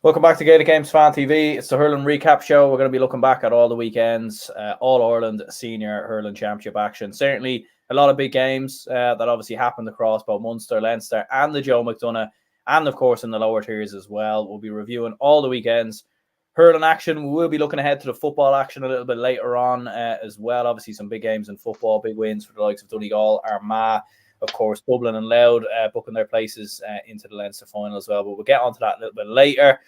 Welcome back to Gaelic Games Fan TV. It's the Hurling recap show. We're going to be looking back at all the weekends, All-Ireland Senior Hurling Championship action. Certainly a lot of big games that obviously happened across both Munster, Leinster and the Joe McDonagh, and of course in the lower tiers as well. We'll be reviewing all the weekends. Hurling action, we will be looking ahead to the football action a little bit later on as well. Obviously some big games in football, big wins for the likes of Donegal, Armagh, of course, Dublin and Louth booking their places into the Leinster final as well. But we'll get onto that a little bit later.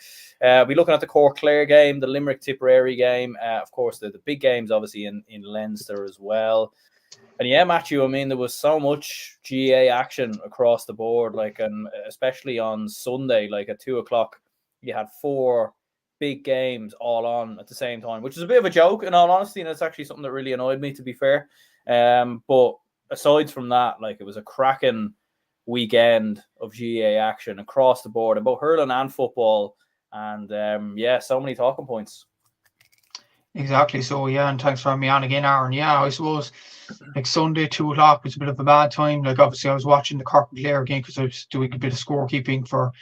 We'll be looking at the Cork Clare game, the Limerick Tipperary game. Of course, the big games obviously in Leinster as well. And yeah, Matthew, I mean, there was so much GAA action across the board, and especially on Sunday, at 2 o'clock, you had 4 big games all on at the same time, which is a bit of a joke, in all honesty, and it's actually something that really annoyed me, to be fair. But aside from that, it was a cracking weekend of GAA action across the board in both hurling and football. And so many talking points. Exactly. So and thanks for having me on again, Aaron. I suppose Sunday 2 o'clock was a bit of a bad time. Obviously I was watching the Cork and Clare game because I was doing a bit of scorekeeping for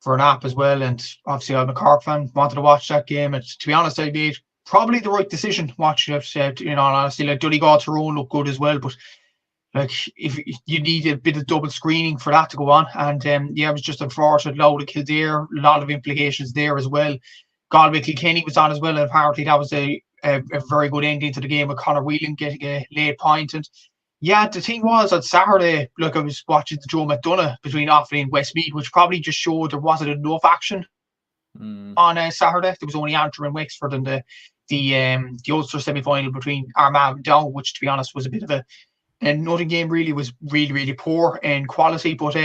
an app as well, and obviously I'm a Cork fan, wanted to watch that game, and to be honest, I made probably the right decision watching it. In all honesty, Donegal Tyrone looked good as well, but if you need a bit of double screening for that to go on, and it was just unfortunate. Loud of Kildare, a lot of implications there as well. Galway Kilkenny was on as well, and apparently that was a very good ending to the game with Conor Whelan getting a late point. And the thing was on Saturday, I was watching the Joe McDonagh between Offaly and Westmeath, which probably just showed there wasn't enough action on Saturday. There was only Antrim and Wexford and the Ulster semi-final between Armagh and Down, which to be honest was a bit of and nothing game really was really poor in quality, but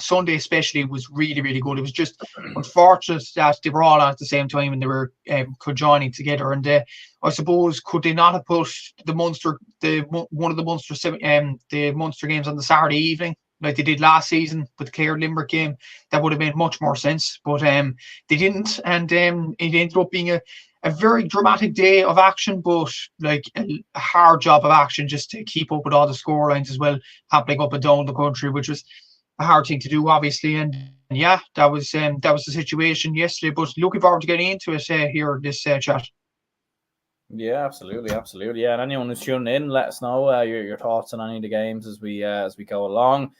Sunday especially was really good. It was just unfortunate that they were all on at the same time and they were conjoining together. And I suppose could they not have put the Munster games on the Saturday evening like they did last season with the Clare Limerick game? That would have made much more sense, but they didn't, and it ended up being a very dramatic day of action, but a hard job of action just to keep up with all the score lines as well, happening up and down the country, which was a hard thing to do, obviously. And that was the situation yesterday. But looking forward to getting into it here in this chat. Yeah, absolutely. Yeah, and anyone who's tuning in, let us know your thoughts on any of the games as we go along.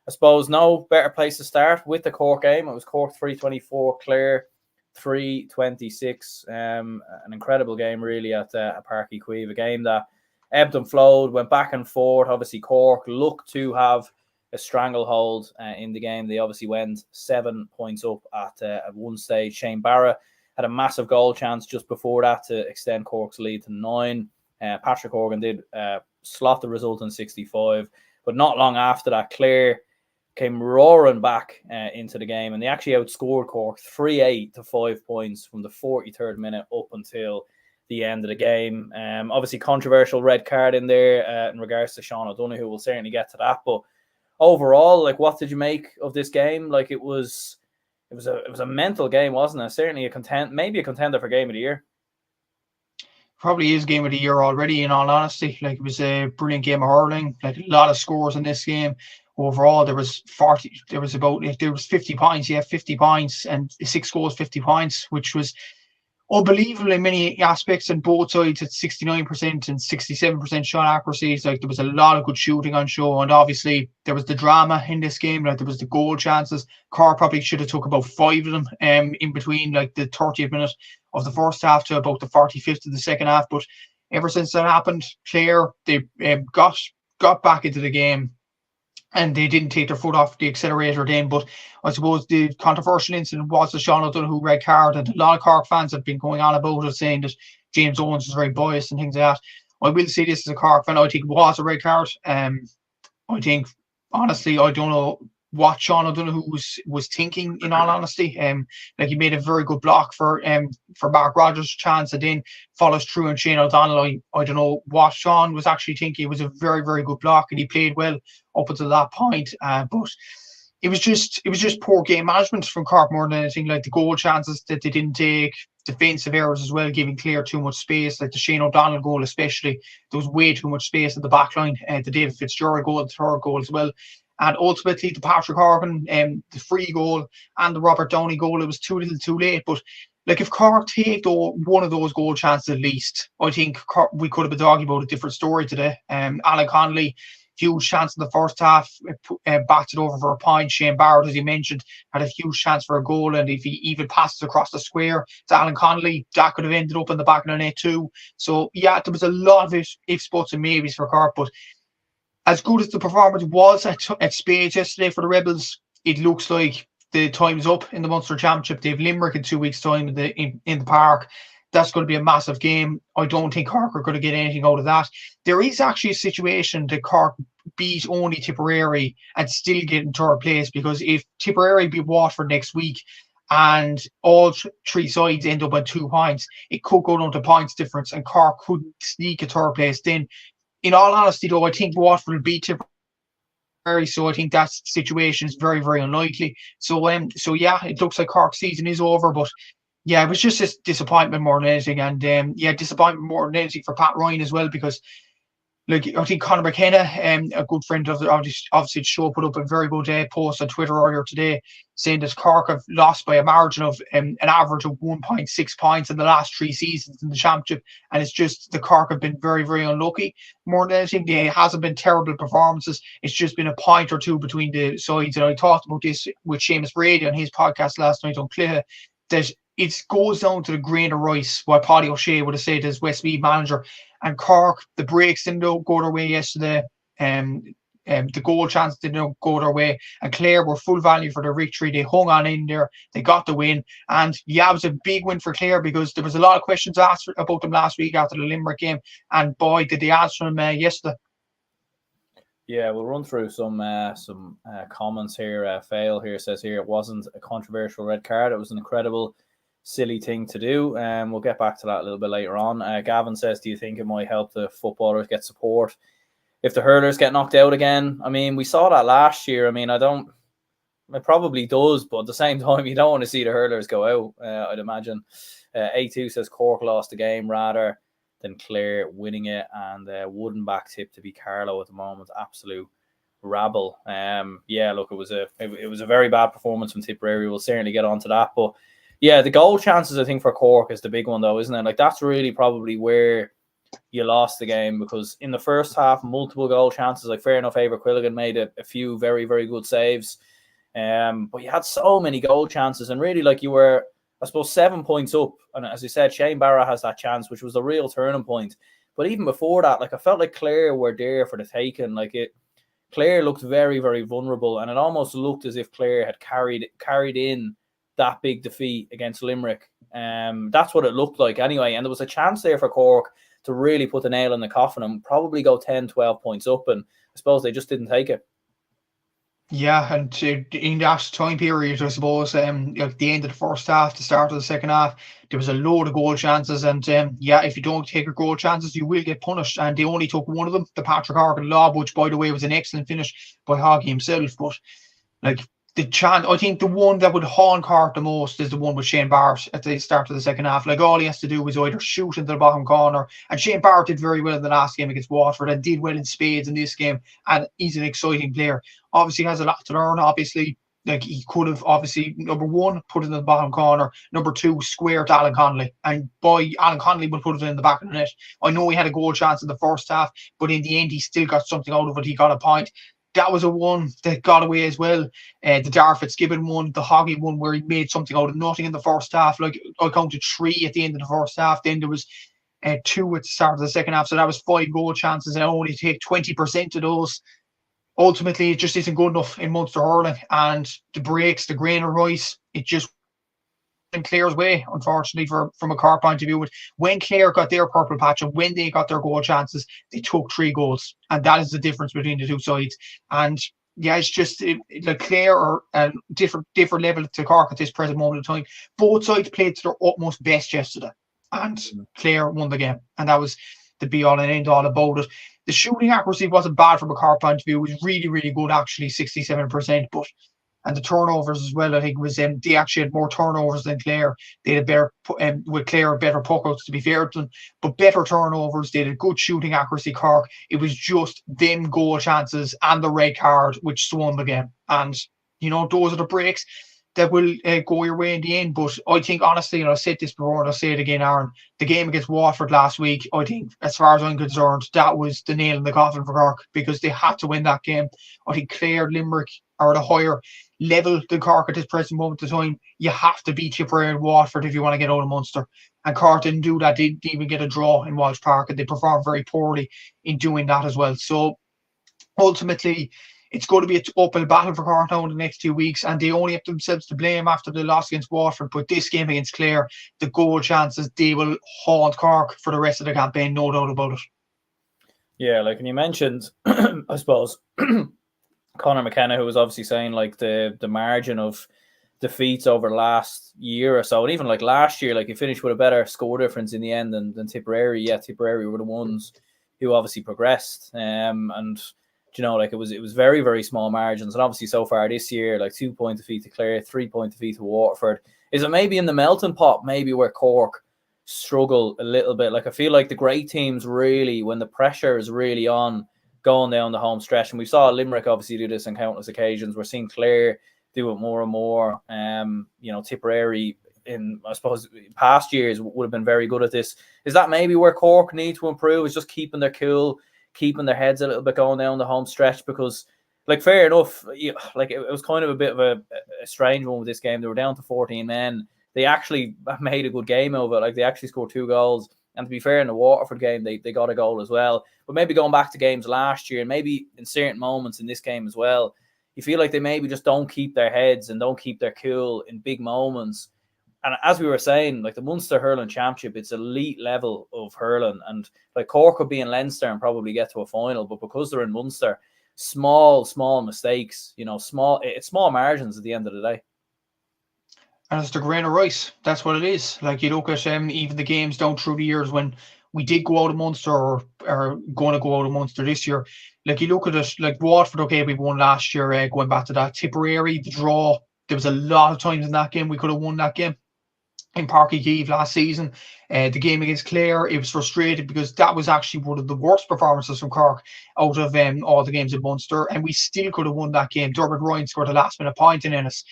I suppose no better place to start with the Cork game. It was Cork 324, Clare 326. An incredible game really at Páirc Uí Chaoimh, a game that ebbed and flowed, went back and forth. Obviously Cork looked to have a stranglehold in the game. They obviously went 7 points up at one stage. Shane Barra had a massive goal chance just before that to extend Cork's lead to 9. Patrick Horgan did slot the result in 65, but not long after that Clare came roaring back into the game, and they actually outscored Cork 3-8 to 5 points from the 43rd minute up until the end of the game. Obviously controversial red card in there in regards to Sean O'Donoghue. We'll certainly get to that, but overall, what did you make of this game? It was a mental game, wasn't it? Certainly maybe a contender for game of the year. Probably is game of the year already, in all honesty. It was a brilliant game of hurling. A lot of scores in this game. Overall, there was 50 points. 50 points and 6 goals, 50 points, which was unbelievable in many aspects, and both sides at 69% and 67% shot accuracy. There was a lot of good shooting on show, and obviously there was the drama in this game. There was the goal chances. Cork probably should have took about 5 of them in between the 30th minute of the first half to about the 45th of the second half. But ever since that happened, Clare, they got back into the game, and they didn't take their foot off the accelerator then. But I suppose the controversial incident was the Sean O'Donoghue red card, and a lot of Cork fans have been going on about it, saying that James Owens is very biased and things like that. I will say this as a Cork fan, I think it was a red card. I think, honestly, I don't know what Sean O'Donoghue was thinking, in all honesty. He made a very good block for Mark Rogers' chance, and then follows through on Shane O'Donnell. I don't know what Sean was actually thinking. It was a very, very good block, and he played well up until that point. But it was just poor game management from Cork more than anything. The goal chances that they didn't take, defensive errors as well, giving Clare too much space. The Shane O'Donnell goal especially, there was way too much space at the back line. The David Fitzgerald goal, the third goal as well. And ultimately, the Patrick Horgan, the free goal and the Robert Downey goal, it was too little too late. But like, if Cork take one of those goal chances at least, I think we could have been talking about a different story today. Alan Connolly, huge chance in the first half, backed it over for a point. Shane Barrett, as you mentioned, had a huge chance for a goal, and if he even passes across the square to Alan Connolly, that could have ended up in the back of the net too. So yeah, there was a lot of ifs, buts and maybes for Cork, but as good as the performance was at Spades yesterday for the Rebels, it looks like the time's up in the Munster Championship. They have Limerick in 2 weeks' time in the park. That's going to be a massive game. I don't think Cork are going to get anything out of that. There is actually a situation that Cork beat only Tipperary and still get in third place, because if Tipperary beat Waterford next week and all three sides end up on 2 points, it could go down to points difference and Cork could sneak a third place. Then, in all honesty, though, I think Waterford will beat Tipperary, so I think that situation is very, very unlikely. So yeah, it looks like Cork's season is over, but yeah, it was just a disappointment more than anything, and disappointment more than anything for Pat Ryan as well, because like, I think Conor McKenna, a good friend of obviously the show, put up a very good post on Twitter earlier today saying that Cork have lost by a margin of an average of 1.6 points in the last 3 seasons in the championship, and it's just the Cork have been very, very unlucky more than anything. It hasn't been terrible performances, it's just been a point or two between the sides. And I talked about this with Seamus Brady on his podcast last night on Cliha, that it goes down to the grain of rice, what Paddy O'Shea would have said as Westmeath manager. And Cork, the breaks didn't go their way yesterday. The goal chance didn't go their way. And Clare were full value for their victory. They hung on in there. They got the win. And yeah, it was a big win for Clare, because there was a lot of questions asked about them last week after the Limerick game. And boy, did they answer them yesterday. Yeah, we'll run through some comments here. Fail here says here, it wasn't a controversial red card. It was an incredible, silly thing to do. We'll get back to that a little bit later on. Gavin says, do you think it might help the footballers get support if the hurlers get knocked out again? I mean, we saw that last year. I mean, it probably does, but at the same time, you don't want to see the hurlers go out, I'd imagine. A2 says Cork lost the game rather than Clare winning it, and wouldn't back Tipp to be Carlow at the moment. Absolute rabble. Yeah, look, it was a very bad performance from Tipperary. We'll certainly get onto that, but yeah, the goal chances, I think, for Cork is the big one, though, isn't it? Like, that's really probably where you lost the game, because in the first half, multiple goal chances. Like, fair enough, Eibhear Quilligan made a few very, very good saves. But you had so many goal chances, and really, like, you were, I suppose, 7 points up. And as you said, Shane Barrett has that chance, which was the real turning point. But even before that, like, I felt like Clare were there for the taking. Like, Clare looked very, very vulnerable, and it almost looked as if Clare had carried in that big defeat against Limerick. That's what it looked like anyway. And there was a chance there for Cork to really put the nail in the coffin and probably go 10, 12 points up. And I suppose they just didn't take it. Yeah, and in that time period, I suppose, at the end of the first half, the start of the second half, there was a load of goal chances. And yeah, if you don't take your goal chances, you will get punished. And they only took one of them, the Patrick Horgan lob, which, by the way, was an excellent finish by Hoggy himself. But like, I think the one that would haunt Cork the most is the one with Shane Barrett at the start of the second half. Like, all he has to do is either shoot into the bottom corner, and Shane Barrett did very well in the last game against Waterford and did well in spades in this game, and he's an exciting player. Obviously has a lot to learn, obviously. Like, he could have, obviously, number one, put it in the bottom corner, number two, square to Alan Connolly, and boy, Alan Connolly would put it in the back of the net. I know he had a goal chance in the first half, but in the end, he still got something out of it. He got a point. That was a one that got away as well. The Darragh Fitzgibbon one, the Hoggy one, where he made something out of nothing in the first half. Like, I counted 3 at the end of the first half. Then there was 2 at the start of the second half. So that was 5 goal chances, and I only take 20% of those. Ultimately, it just isn't good enough in Munster hurling. And the breaks, the grain of rice, it just in Clare's way, unfortunately, from a Cork point of view. When Clare got their purple patch and when they got their goal chances, they took 3 goals, and that is the difference between the two sides. And yeah, it's just like Clare are a different level to Cork at this present moment in time. Both sides played to their utmost best yesterday, and Clare won the game, and that was the be all and end all about it. The shooting accuracy wasn't bad from a Cork point of view. It was really, really good, actually, 67%. But And the turnovers as well, I think, was they actually had more turnovers than Clare. They had better, with Clare, better puckouts, to be fair to them, but better turnovers. They had good shooting accuracy, Cork. It was just them goal chances and the red card which swung the game. And, those are the breaks that will go your way in the end. But I think, honestly, and I've said this before and I'll say it again, Aaron, the game against Waterford last week, I think, as far as I'm concerned, that was the nail in the coffin for Cork, because they had to win that game. I think Clare, Limerick are at a higher level than Cork at this present moment of time. You have to beat Tipperary and Waterford if you want to get out of Munster. And Cork didn't do that. They didn't even get a draw in Walsh Park, and they performed very poorly in doing that as well. So ultimately, it's going to be an uphill battle for Cork now in the next 2 weeks, and they only have themselves to blame after the loss against Waterford. But this game against Clare, the goal chances, they will haunt Cork for the rest of the campaign, no doubt about it. Yeah, like, and you mentioned, I suppose, Conor McKenna, who was obviously saying like the margin of defeats over the last year or so, and even like last year, like he finished with a better score difference in the end than Tipperary. Yeah, Tipperary were the ones who obviously progressed, and like it was very, very small margins. And obviously so far this year, like 2 point defeat to Clare, 3 point defeat to Waterford. Is it maybe in the melting pot, maybe where Cork struggle a little bit? Like I feel like the great teams really, when the pressure is really on, going down the home stretch, and we saw Limerick obviously do this on countless occasions. We're seeing Clare do it more and more. Tipperary in, I suppose, past years would have been very good at this. Is that maybe where Cork need to improve, is just keeping their cool, keeping their heads a little bit going down the home stretch? Because, like, fair enough, like it was kind of a bit of a strange one with this game. They were down to 14 men. They actually made a good game of it. Like, they actually scored 2 goals. And to be fair, in the Waterford game, they got a goal as well. But maybe going back to games last year, and maybe in certain moments in this game as well, you feel like they maybe just don't keep their heads and don't keep their cool in big moments. And as we were saying, like the Munster Hurling Championship, it's elite level of hurling. And like Cork could be in Leinster and probably get to a final, but because they're in Munster, small mistakes, it's small margins at the end of the day. And it's the grain of rice. That's what it is. Like, you look at even the games down through the years when we did go out of Munster, or going to go out of Munster this year. Like, you look at it, like Waterford, okay, we won last year, going back to that. Tipperary, the draw, there was a lot of times in that game we could have won that game. In Páirc Uí Chaoimh last season, the game against Clare, it was frustrated because that was actually one of the worst performances from Cork out of all the games in Munster, and we still could have won that game. Dermot Ryan scored a last-minute point in Ennis.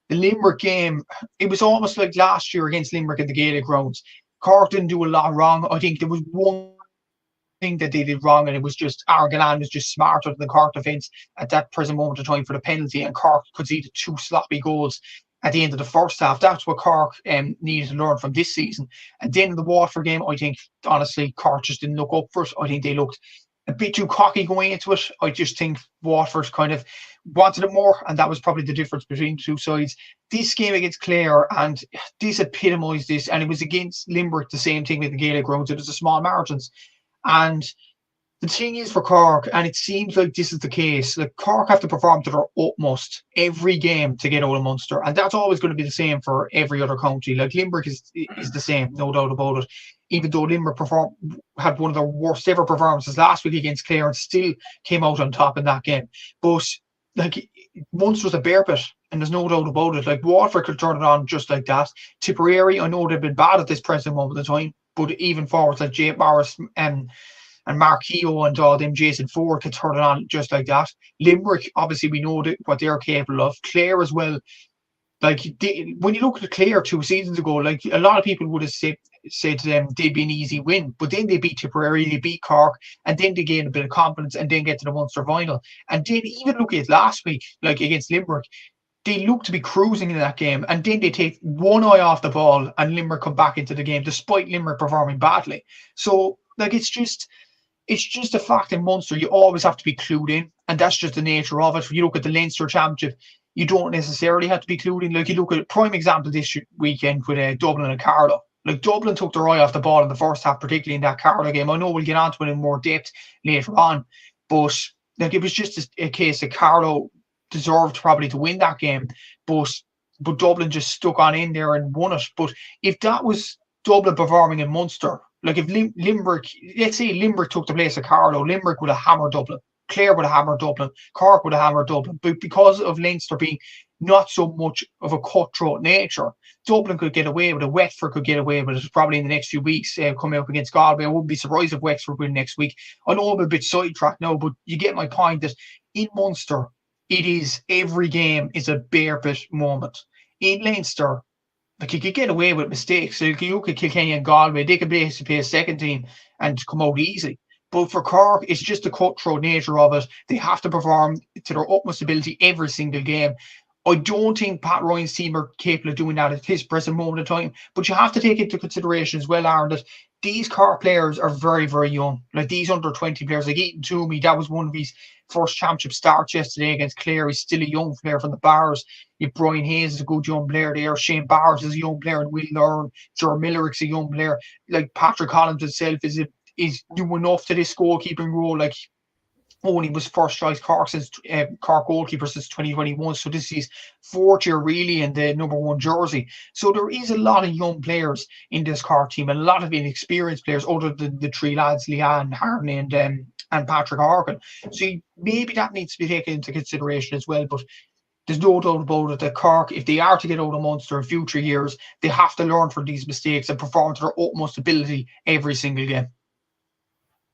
The Limerick game, it was almost like last year against Limerick in the Gaelic grounds. Cork didn't do a lot wrong. I think there was one thing that they did wrong, and it was just Aaron Gillane was just smarter than the Cork defence at that present moment of time for the penalty, and Cork conceded 2 sloppy goals at the end of the first half. That's what Cork needed to learn from this season. And then in the Waterford game, I think, honestly, Cork just didn't look up for it. I think they looked a bit too cocky going into it. I just think Waterford kind of wanted it more, and that was probably the difference between the two sides. This game against Clare, and this epitomised this, and it was against Limerick, the same thing with the Gaelic grounds. It was the small margins. And the thing is for Cork, and it seems like this is the case, like Cork have to perform to their utmost every game to get out of Munster, and that's always going to be the same for every other county. Like Limerick is the same, no doubt about it. Even though Limerick had one of their worst ever performances last week against Clare and still came out on top in that game. But like, Munster's a bear pit, and there's no doubt about it. Like, Waterford could turn it on just like that. Tipperary, I know they've been bad at this present moment of time, but even forwards like Jake Morris and Mark Keogh and all them, Jason Ford, could turn it on just like that. Limerick, obviously, we know what they're capable of. Clare as well. Like, when you look at Clare 2 seasons ago, like, a lot of people would have said to them they'd be an easy win, but then they beat Tipperary, they beat Cork, and then they gain a bit of confidence and then get to the Munster final. And then even look at last week, like against Limerick, they look to be cruising in that game, and then they take one eye off the ball and Limerick come back into the game despite Limerick performing badly. So, like, it's just a fact in Munster, you always have to be clued in, and that's just the nature of it. When you look at the Leinster Championship, you don't necessarily have to be clued in. Like, you look at a prime example this weekend with Dublin and Carlow. Like, Dublin took their eye off the ball in the first half, particularly in that Carlow game. I know we'll get onto it in more depth later on, but like, it was just a case that Carlow deserved probably to win that game, but Dublin just stuck on in there and won it. But if that was Dublin performing in Munster, like if Limerick, let's say Limerick took the place of Carlow, Limerick would have hammered Dublin. Clare would have hammered Dublin. Cork would have hammered Dublin. But because of Leinster being not so much of a cutthroat nature. Dublin could get away with it. Wexford could get away with it probably in the next few weeks coming up against Galway. I wouldn't be surprised if Wexford win next week. I know I'm a bit sidetracked now, but you get my point that in Munster, it is every game is a bear pit moment. In Leinster, like you could get away with mistakes. So you look at Kilkenny and Galway, they could basically play a second team and come out easy. But for Cork, it's just the cutthroat nature of it. They have to perform to their utmost ability every single game. I don't think Pat Ryan's team are capable of doing that at his present moment in time. But you have to take into consideration as well, Aaron, that these Cork players are very, very young. Like these under-20 players, like Ethan Toomey, that was one of his first championship starts yesterday against Clare. He's still a young player from the Bars. You have Brian Hayes is a good young player there. Shane Barrett is a young player and will learn. Ger Millerick's a young player. Like Patrick Collins himself is new enough to this goalkeeping role. Like only was first choice Cork goalkeeper since 2021. So this is fourth year really in the number one jersey. So there is a lot of young players in this Cork team, and a lot of inexperienced players other than the three lads, Leanne, Harney and Patrick Horgan. So maybe that needs to be taken into consideration as well. But there's no doubt about it that Cork, if they are to get out of Munster in future years, they have to learn from these mistakes and perform to their utmost ability every single game.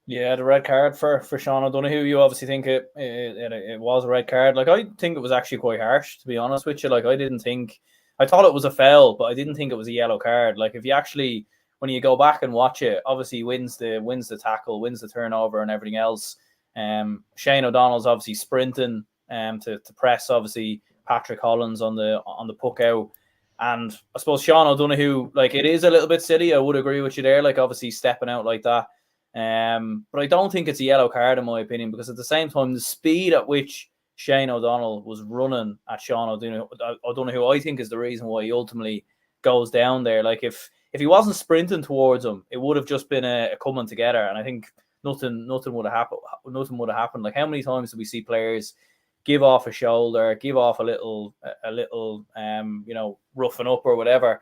Yeah, the red card for Sean O'Donoghue, you obviously think it was a red card. Like, I think it was actually quite harsh, to be honest with you. Like, I thought it was a foul, but I didn't think it was a yellow card. Like, if you actually, when you go back and watch it, obviously he wins the tackle, wins the turnover and everything else. Shane O'Donnell's obviously sprinting to press, obviously, Patrick Collins on the puck out. And I suppose Sean O'Donoghue, like, it is a little bit silly. I would agree with you there. Like, obviously stepping out like that. But I don't think it's a yellow card in my opinion, because at the same time, the speed at which Shane O'Donnell was running at Sean O'Donoghue, I think is the reason why he ultimately goes down there. Like if he wasn't sprinting towards him, it would have just been a coming together, and I think nothing would have happened. Nothing would have happened. Like, how many times do we see players give off a shoulder, give off a little roughing up or whatever?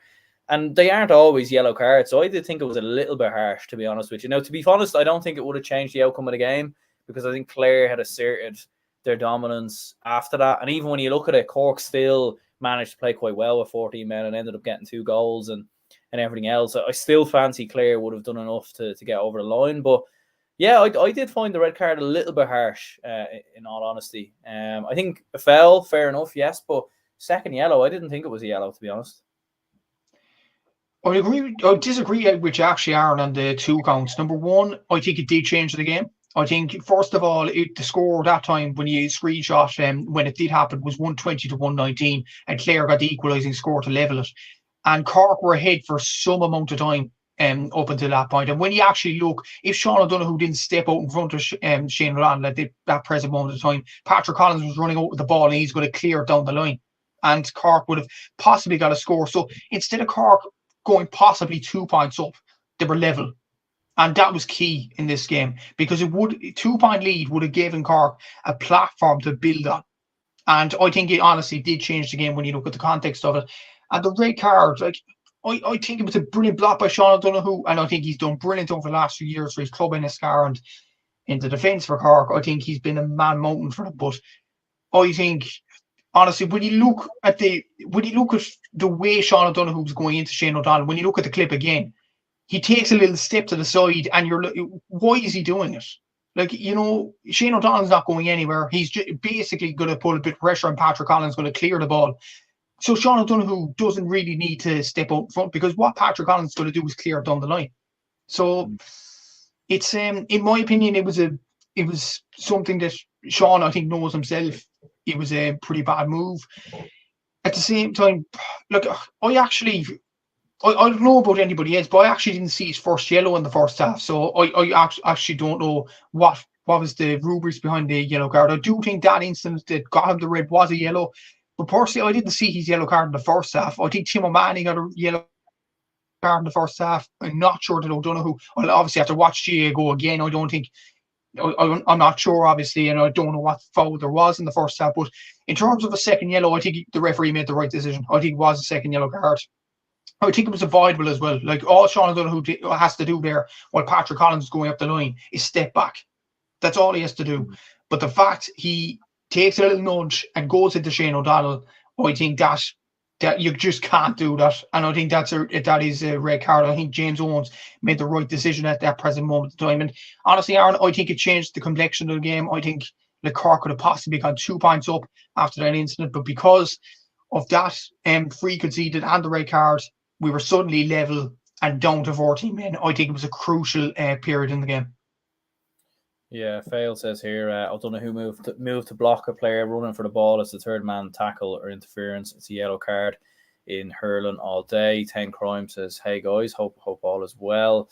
And they aren't always yellow cards. So I did think it was a little bit harsh, to be honest with you. Now, to be honest, I don't think it would have changed the outcome of the game, because I think Clare had asserted their dominance after that. And even when you look at it, Cork still managed to play quite well with 14 men and ended up getting 2 goals and everything else. I still fancy Clare would have done enough to get over the line. But yeah, I did find the red card a little bit harsh, in all honesty. I think a foul, fair enough, yes. But second yellow, I didn't think it was a yellow, to be honest. I disagree with you actually, Aaron, on the 2 counts. Number one, I think it did change the game. I think, first of all, the score that time when you screenshot when it did happen was 120 to 119, and Clare got the equalising score to level it. And Cork were ahead for some amount of time up until that point. And when you actually look, if Sean O'Donoghue didn't step out in front of Shane O'Donnell at that present moment of time, Patrick Collins was running out with the ball and he's going to clear it down the line. And Cork would have possibly got a score. So instead of Cork going possibly 2 points up, they were level. And that was key in this game, because it would 2-point lead would have given Cork a platform to build on. And I think it honestly did change the game when you look at the context of it. And the red card, like, I think it was a brilliant block by Sean O'Donoghue, and I think he's done brilliant over the last few years for his club in Escar and in the defence for Cork. I think he's been a man mountain for them. But I think, honestly, when you look at the way Sean O'Donoghue was going into Shane O'Donnell, when you look at the clip again, he takes a little step to the side, and you're like, why is he doing it? Like, Shane O'Donnell's not going anywhere. He's just basically going to put a bit of pressure on Patrick Collins, going to clear the ball. So Sean O'Donoghue doesn't really need to step out front, because what Patrick Collins is going to do is clear it down the line. So it's in my opinion, it was something that Sean, I think, knows himself. It was a pretty bad move. At the same time, look, I don't know about anybody else, but I actually didn't see his first yellow in the first half. So I actually don't know what was the rubrics behind the yellow card. I do think that instance that got him the red was a yellow. But personally, I didn't see his yellow card in the first half. I think Tim O'Mahony got a yellow card in the first half. I'm not sure that O'Donoghue. I'll obviously have to watch GA go again. I don't think. I'm not sure, obviously, and I don't know what foul there was in the first half. But in terms of a second yellow, I think the referee made the right decision. I think it was a second yellow card. I think it was avoidable as well. Like, all Sean O'Donoghue has to do there while Patrick Collins is going up the line is step back. That's all he has to do. But the fact he takes a little nudge and goes into Shane O'Donnell, I think that you just can't do that, and I think that is a red card. I think James Owens made the right decision at that present moment of time. And honestly, Aaron, I think it changed the complexion of the game. I think the Cork could have possibly gone 2 points up after that incident, but because of that free conceded and the red card, we were suddenly level and down to 14 men. I think it was a crucial period in the game. Yeah, Fail says here, I don't know who moved to block a player running for the ball. It's the third man tackle or interference. It's a yellow card in hurling all day. 10 Crime says, hey guys, hope all is well.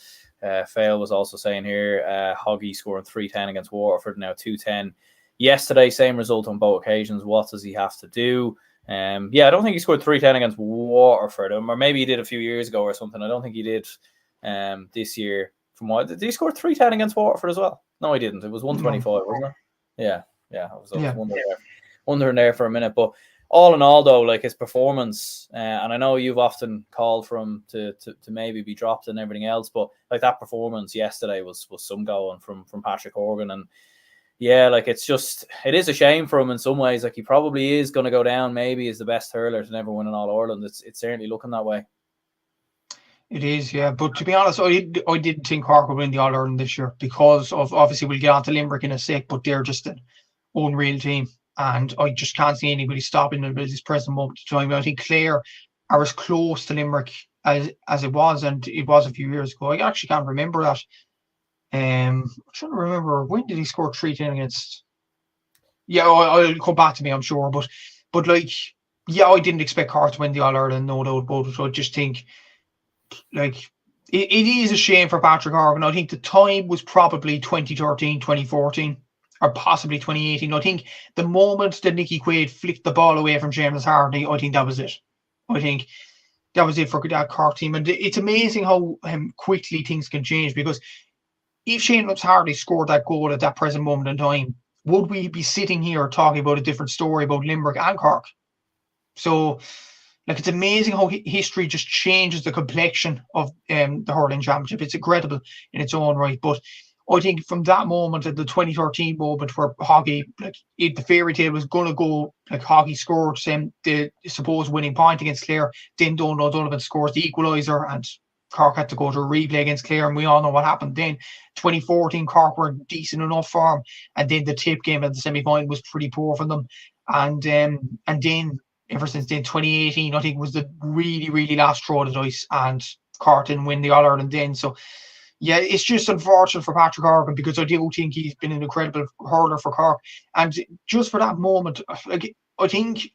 Fail was also saying here, Hoggy scoring 3-10 against Waterford, now 2-10 yesterday. Same result on both occasions. What does he have to do? I don't think he scored 3-10 against Waterford, or maybe he did a few years ago or something. I don't think he did this year. From what did he score 3-10 against Waterford as well? No, he didn't. It was 125, wasn't it? Yeah. I was wondering there for a minute. But all in all, though, like his performance, and I know you've often called for him to maybe be dropped and everything else, but like that performance yesterday was some going from Patrick Horgan. And yeah, like it is a shame for him in some ways. Like he probably is going to go down maybe as the best hurler to never win an All-Ireland. It's certainly looking that way. It is, yeah. But to be honest, I didn't think Cork would win the All-Ireland this year because of, obviously, we'll get on to Limerick in a sec, but they're just an unreal team. And I just can't see anybody stopping them at this present moment of time. I think Clare are as close to Limerick as it was, and it was a few years ago. I actually can't remember that. I'm trying to remember, when did he score 3-10 against? Yeah, I'll come back to me, I'm sure. But like, yeah, I didn't expect Cork to win the All-Ireland, no doubt about it. So I just think, like, it is a shame for Patrick Horgan. I think the time was probably 2013, 2014, or possibly 2018. I think the moment that Nicky Quaid flicked the ball away from James Hardy, I think that was it. I think that was it for that Cork team. And it's amazing how quickly things can change, because if Seamus Hardy scored that goal at that present moment in time, would we be sitting here talking about a different story about Limerick and Cork? So, like, it's amazing how history just changes the complexion of the hurling championship. It's incredible in its own right. But I think from that moment, at the 2013 moment where Hoggy, like, the fairy tale was going to go, like, Hoggy scored the supposed winning point against Clare, then Donald O'Donovan scores the equaliser, and Cork had to go to a replay against Clare, and we all know what happened then. 2014, Cork were in decent enough form, and then the Tipp game at the semi-final was pretty poor for them. And then ever since then, 2018, I think, was the really, really last straw of the dice, and Cork didn't win the All-Ireland then. So, yeah, it's just unfortunate for Patrick Horgan, because I do think he's been an incredible hurler for Cork. And just for that moment, like, I think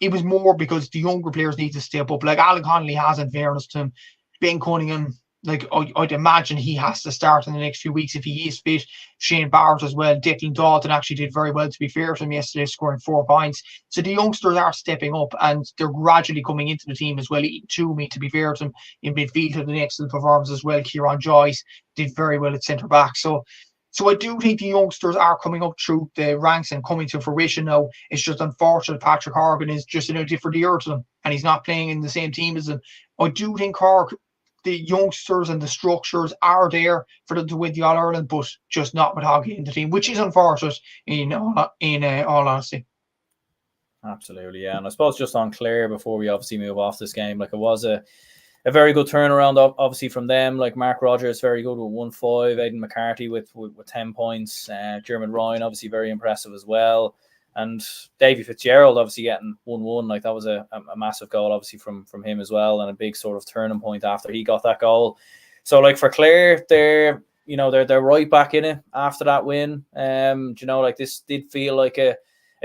it was more because the younger players need to step up. Like Alan Connolly has, in fairness to him. Ben Cunningham, like, I'd imagine he has to start in the next few weeks if he is fit. Shane Barrett as well. Declan Dalton actually did very well, to be fair to him, yesterday, scoring 4 points. So the youngsters are stepping up, and they're gradually coming into the team as well. Toomey, to be fair to him, in midfield, had an excellent performance as well. Kieran Joyce did very well at centre back. So I do think the youngsters are coming up through the ranks and coming to fruition now. It's just unfortunate Patrick Horgan is just in a different year to them, and he's not playing in the same team as them. I do think Cork, the youngsters and the structures are there for them to win the All-Ireland, but just not with Hoggy in the team, which is unfortunate in all honesty. Absolutely, yeah. And I suppose just on Clare, before we obviously move off this game, like, it was a very good turnaround, obviously, from them. Like, Mark Rogers, very good with 1-5. Aidan McCarthy with 10 points. German Ryan, obviously, very impressive as well. And Davy Fitzgerald obviously getting 1-1. Like, that was a massive goal, obviously, from him as well, and a big sort of turning point after he got that goal. So, like, for Clare, they're right back in it after that win. Like, this did feel like a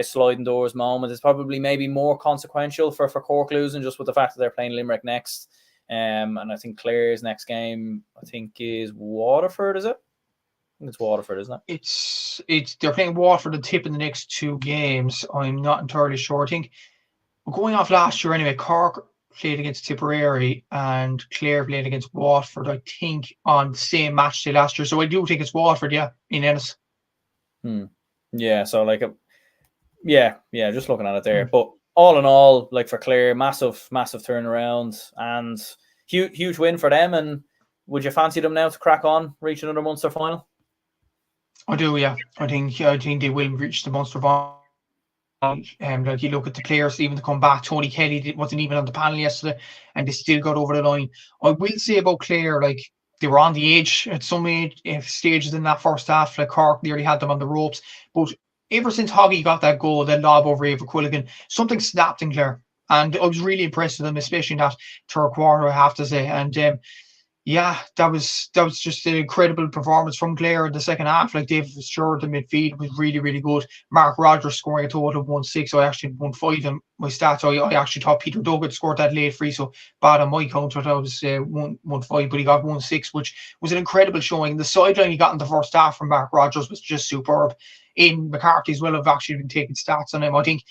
sliding doors moment. It's probably maybe more consequential for Cork losing, just with the fact that they're playing Limerick next. And I think Clare's next game, I think, is Waterford, is it? I think it's Waterford, isn't it? It's they're playing Waterford and Tipp in the next 2 games. I'm not entirely sure. I think, going off last year anyway, Cork played against Tipperary and Clare played against Waterford, I think, on the same match day last year. So I do think it's Waterford, yeah, in Ennis. Yeah, so, like, just looking at it there. But all in all, like, for Clare, massive turnaround and huge win for them. And would you fancy them now to crack on, reach another Munster final? I do, yeah. I think they will reach the Munster final. Like you look at the players even to come back. Tony Kelly wasn't even on the panel yesterday, and they still got over the line. I will say about Clare, like they were on the edge at some stages in that first half. Like Cork nearly had them on the ropes, but ever since Hoggy got that goal, that lob over Ava Quilligan, something snapped in Clare, and I was really impressed with them, especially in that third quarter, I have to say. And yeah, that was just an incredible performance from Clare in the second half. Like David Stewart, the midfield was really, really good. Mark Rogers scoring a total of 1-6. I actually 1-5 in my stats. I actually thought Peter Duggan scored that late free, so bad on my count. I thought it was 1-5, but he got 1-6, which was an incredible showing. The sideline he got in the first half from Mark Rogers was just superb. Aidan McCarthy as well have actually been taking stats on him. I think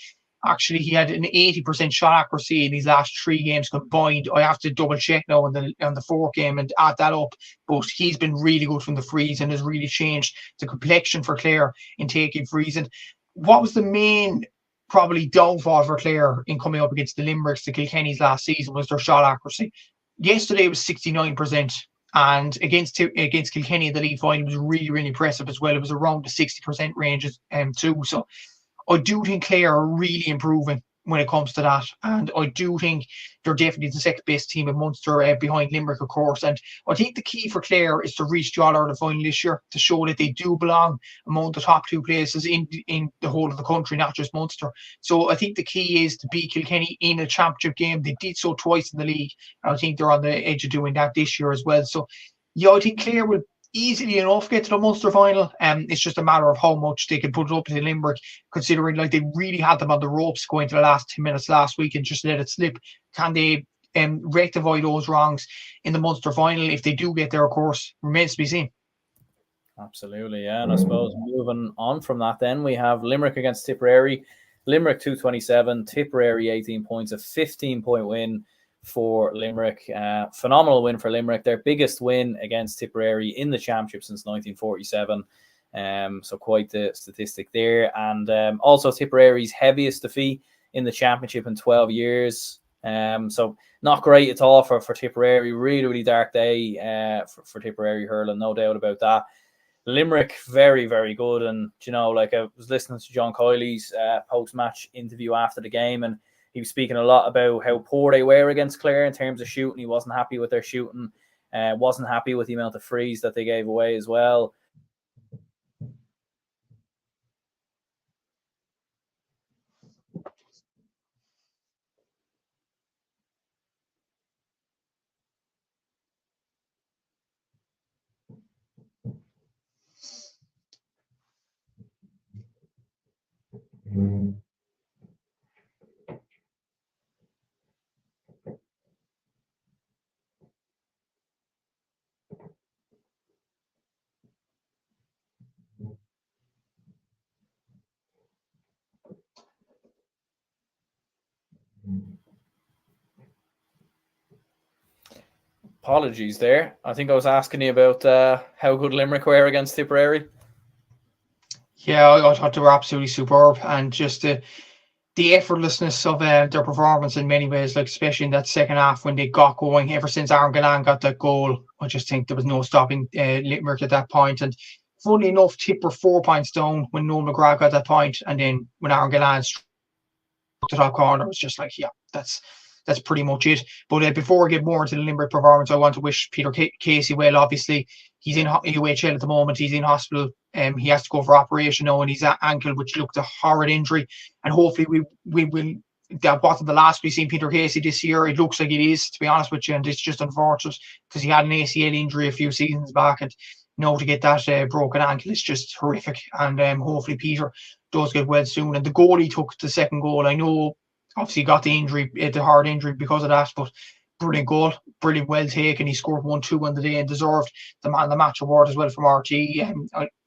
actually he had an 80% shot accuracy in these last 3 games combined. I have to double check now on the 4th game and add that up, but he's been really good from the frees and has really changed the complexion for Clare in taking frees. And what was the main probably downfall for Clare in coming up against the Limericks, the Kilkennys last season, was their shot accuracy. Yesterday it was 69%. And against Kilkenny in the league final was really, really impressive as well. It was around the 60% range too. So I do think Clare are really improving when it comes to that. And I do think they're definitely the second best team in Munster behind Limerick, of course. And I think the key for Clare is to reach the All-Ireland final this year to show that they do belong among the top 2 places in the whole of the country, not just Munster. So I think the key is to beat Kilkenny in a championship game. They did so twice in the league. And I think they're on the edge of doing that this year as well. So yeah, I think Clare will easily enough get to the Munster final. It's just a matter of how much they can put it up to Limerick, considering like they really had them on the ropes going to the last 10 minutes last week and just let it slip. Can they rectify those wrongs in the Munster final? If they do get there, of course, remains to be seen. Absolutely, yeah. And I suppose moving on from that, then we have Limerick against Tipperary. Limerick 227, Tipperary 18 points, a 15-point win for Limerick. Phenomenal win for Limerick, their biggest win against Tipperary in the championship since 1947. So quite the statistic there. And also Tipperary's heaviest defeat in the championship in 12 years. So not great at all for Tipperary. Really, really dark day for Tipperary hurling, no doubt about that. Limerick, very, very good. And, you know, like I was listening to John Coyley's post-match interview after the game, and he was speaking a lot about how poor they were against Clare in terms of shooting. He wasn't happy with their shooting, wasn't happy with the amount of frees that they gave away as well. Apologies there. I think I was asking you about how good Limerick were against Tipperary. Yeah, I thought they were absolutely superb, and just the effortlessness of their performance in many ways, like especially in that second half when they got going. Ever since Aaron Gillan got that goal, I just think there was no stopping Limerick at that point. And funnily enough, Tipp were 4 points down when Noel McGrath got that point, and then when Aaron Gillan struck the top corner, it was just like, yeah, that's pretty much it. But before I get more into the Limerick performance, I want to wish Peter Casey well. Obviously, he's in UHL at the moment. He's in hospital. He has to go for operation now on his ankle, which looked a horrid injury. And hopefully we will. That wasn't the last we've seen Peter Casey this year. It looks like it is, to be honest with you. And it's just unfortunate because he had an ACL injury a few seasons back. And now to get that broken ankle is just horrific. And hopefully Peter does get well soon. And the goal he took, the second goal, I know obviously got the injury, the hard injury because of that, but brilliant goal, brilliant, well taken. He scored 1-2 on the day and deserved the man of the match award as well from RT.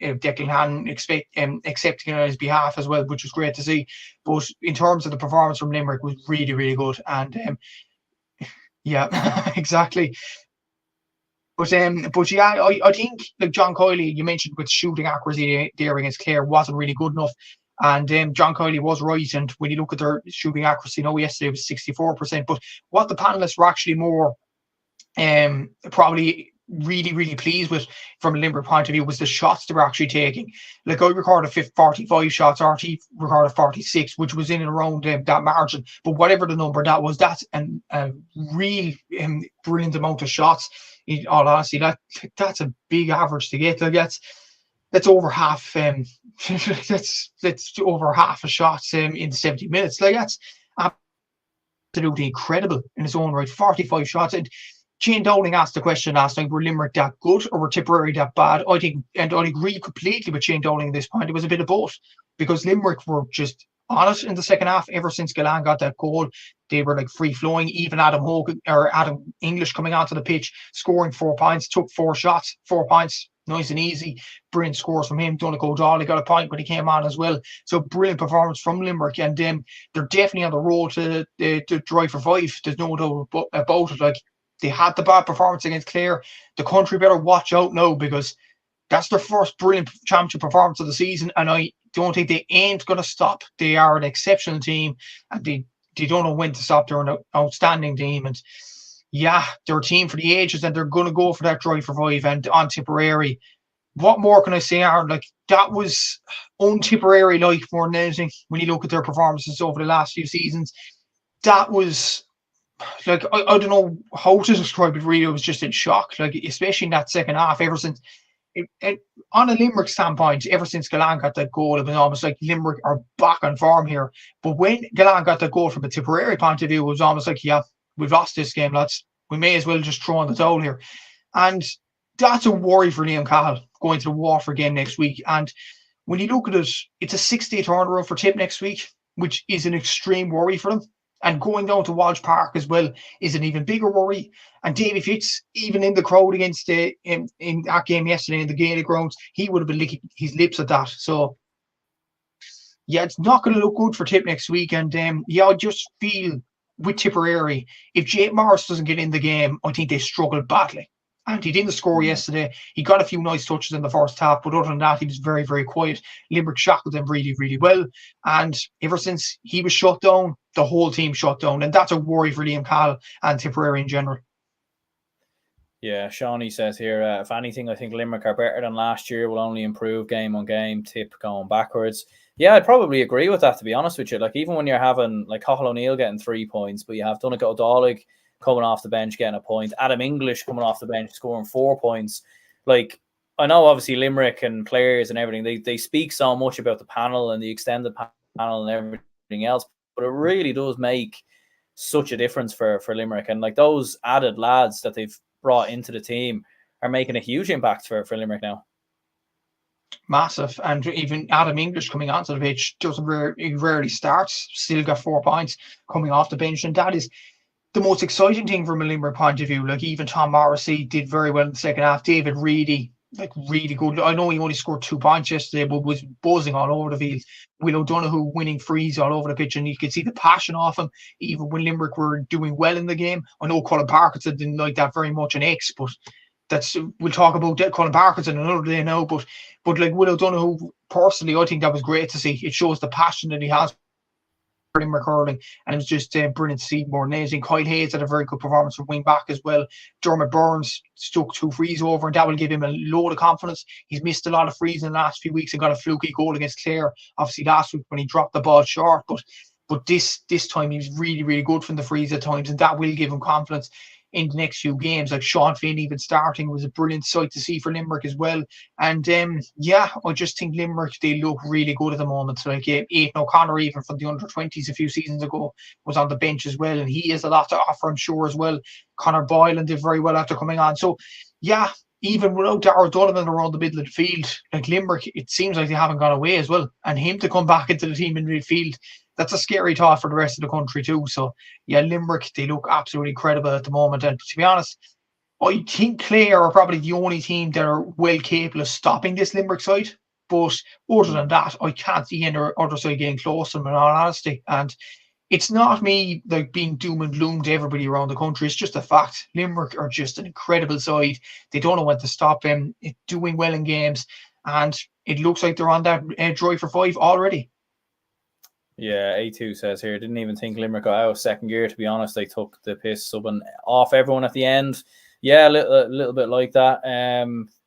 Declan Hannon accepting it on his behalf as well, which was great to see. But in terms of the performance from Limerick, was really, really good. And yeah, exactly. But yeah, I think like John Coyley, you mentioned with shooting accuracy there against Clare wasn't really good enough. And John Coyley was right. And when you look at their shooting accuracy, yesterday it was 64%. But what the panelists were actually more probably really, really pleased with from a Limerick point of view was the shots they were actually taking. Like I recorded 45 shots, RT recorded 46, which was in and around that margin. But whatever the number that was, that's a real brilliant amount of shots. In all honesty, that's a big average to get. Like that's over half. That's over half a shot in 70 minutes. Like that's absolutely incredible in its own right. 45 shots. And Shane Dowling asked the question last night, were Limerick that good or were Tipperary that bad? I think, and I agree completely with Shane Dowling at this point. It was a bit of both because Limerick were just on it in the second half. Ever since Galan got that goal, they were like free flowing. Even Adam English coming onto the pitch, scoring 4 points, took 4 shots, 4 points. Nice and easy. Brilliant scores from him. Donegal Dahl got a point when he came on as well. So brilliant performance from Limerick. And they're definitely on the road to drive for 5. There's no doubt about it. Like, they had the bad performance against Clare. The country better watch out now because that's their first brilliant championship performance of the season. And I don't think they ain't going to stop. They are an exceptional team and they don't know when to stop. They're an outstanding team. And yeah, they're a team for the ages and they're going to go for that drive for 5. And on Tipperary, what more can I say, Aaron? Like, that was un-Tipperary-like more than anything when you look at their performances over the last few seasons. That was, like, I don't know how to describe it really. I was just in shock, like, especially in that second half. Ever since, on a Limerick standpoint, ever since Galan got that goal, it was almost like Limerick are back on form here. But when Galan got that goal from a Tipperary point of view, it was almost like, yeah, we've lost this game, lads. We may as well just throw on the towel here. And that's a worry for Liam Cahill going to the Waterford game next week. And when you look at it, it's a 6-day turnaround for Tipp next week, which is an extreme worry for them. And going down to Walsh Park as well is an even bigger worry. And Davy Fitz, even in the crowd against in that game yesterday in the Gaelic grounds, he would have been licking his lips at that. So, yeah, it's not going to look good for Tipp next week. And yeah, I just feel with Tipperary, if Jake Morris doesn't get in the game, I think they struggle badly. And he didn't score yesterday. He got a few nice touches in the first half, but other than that, he was very, very quiet. Limerick shackled them really, really well. And ever since he was shut down, the whole team shut down. And that's a worry for Liam Cahill and Tipperary in general. Yeah, Shawnee says here, if anything, I think Limerick are better than last year, will only improve game on game, Tipp going backwards. Yeah, I'd probably agree with that, to be honest with you. Like, even when you're having, like, Cathal O'Neill getting 3 points, but you have Donegal Dalig coming off the bench getting a point, Adam English coming off the bench scoring 4 points. Like, I know obviously Limerick and Clare's and everything, they speak so much about the panel and the extended panel and everything else, but it really does make such a difference for Limerick. And like, those added lads that they've brought into the team are making a huge impact for Limerick now. Massive. And even Adam English coming onto the pitch he rarely starts, still got 4 points coming off the bench, and that is the most exciting thing from a Limerick point of view. Like, even Tom Morrissey did very well in the second half. David Reedy, like, really good. I know he only scored 2 points yesterday, but was buzzing all over the field. Will O'Donoghue winning frees all over the pitch, and you could see the passion off him, even when Limerick were doing well in the game. I know Colin Parkinson didn't like that very much in X, but we'll talk about that, Colin Parkinson, another day now. But like, Will O'Donoghue, personally, I think that was great to see. It shows the passion that he has for Limerick hurling, and it was just brilliant to see more than anything. Kyle Hayes had a very good performance from wing back as well. Dermot Burns stuck 2 frees over, and that will give him a load of confidence. He's missed a lot of frees in the last few weeks and got a fluky goal against Clare, obviously last week when he dropped the ball short. But this time he was really, really good from the frees at times, and that will give him confidence in the next few games. Like, Sean Flynn even starting was a brilliant sight to see for Limerick as well. And yeah, I just think Limerick, they look really good at the moment. Like, Aidan O'Connor, even from the under-20s a few seasons ago, was on the bench as well, and he has a lot to offer, I'm sure, as well. Conor Boylan did very well after coming on. So yeah, even without Darragh Donovan around the middle of the field, like, Limerick, it seems like they haven't gone away as well. And him to come back into the team in midfield, that's a scary thought for the rest of the country too. So yeah, Limerick, they look absolutely incredible at the moment. And to be honest, I think Clare are probably the only team that are well capable of stopping this Limerick side. But other than that, I can't see any other side getting close to them, in all honesty. And it's not me like being doom and gloom to everybody around the country. It's just a fact. Limerick are just an incredible side. They don't know when to stop them. It's doing well in games, and it looks like they're on that drive for 5 already. Yeah, A2 says here, didn't even think Limerick got out of second gear, to be honest. They took the piss subbing off everyone at the end. Yeah, a little bit like that.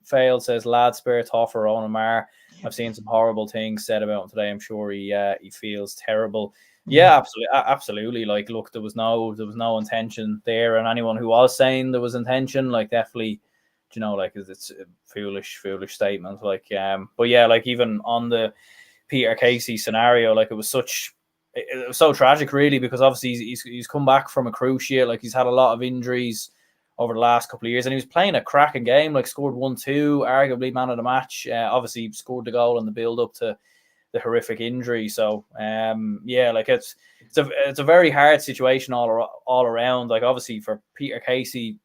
Failed says lad spare tough for Ronan Marr. I've seen some horrible things said about him today. I'm sure he feels terrible. Yeah, absolutely. Like, look, there was no intention there, and anyone who was saying there was intention, like, definitely, like, it's a foolish statement. Like, but yeah, like, even on the Peter Casey scenario, like, it was so tragic, really, because obviously he's come back from a cruciate. Like, he's had a lot of injuries over the last couple of years, and he was playing a cracking game. Like, scored 1-2, arguably man of the match. Obviously scored the goal in the build up to the horrific injury. So yeah, like, it's a very hard situation all around. Like, obviously for Peter Casey,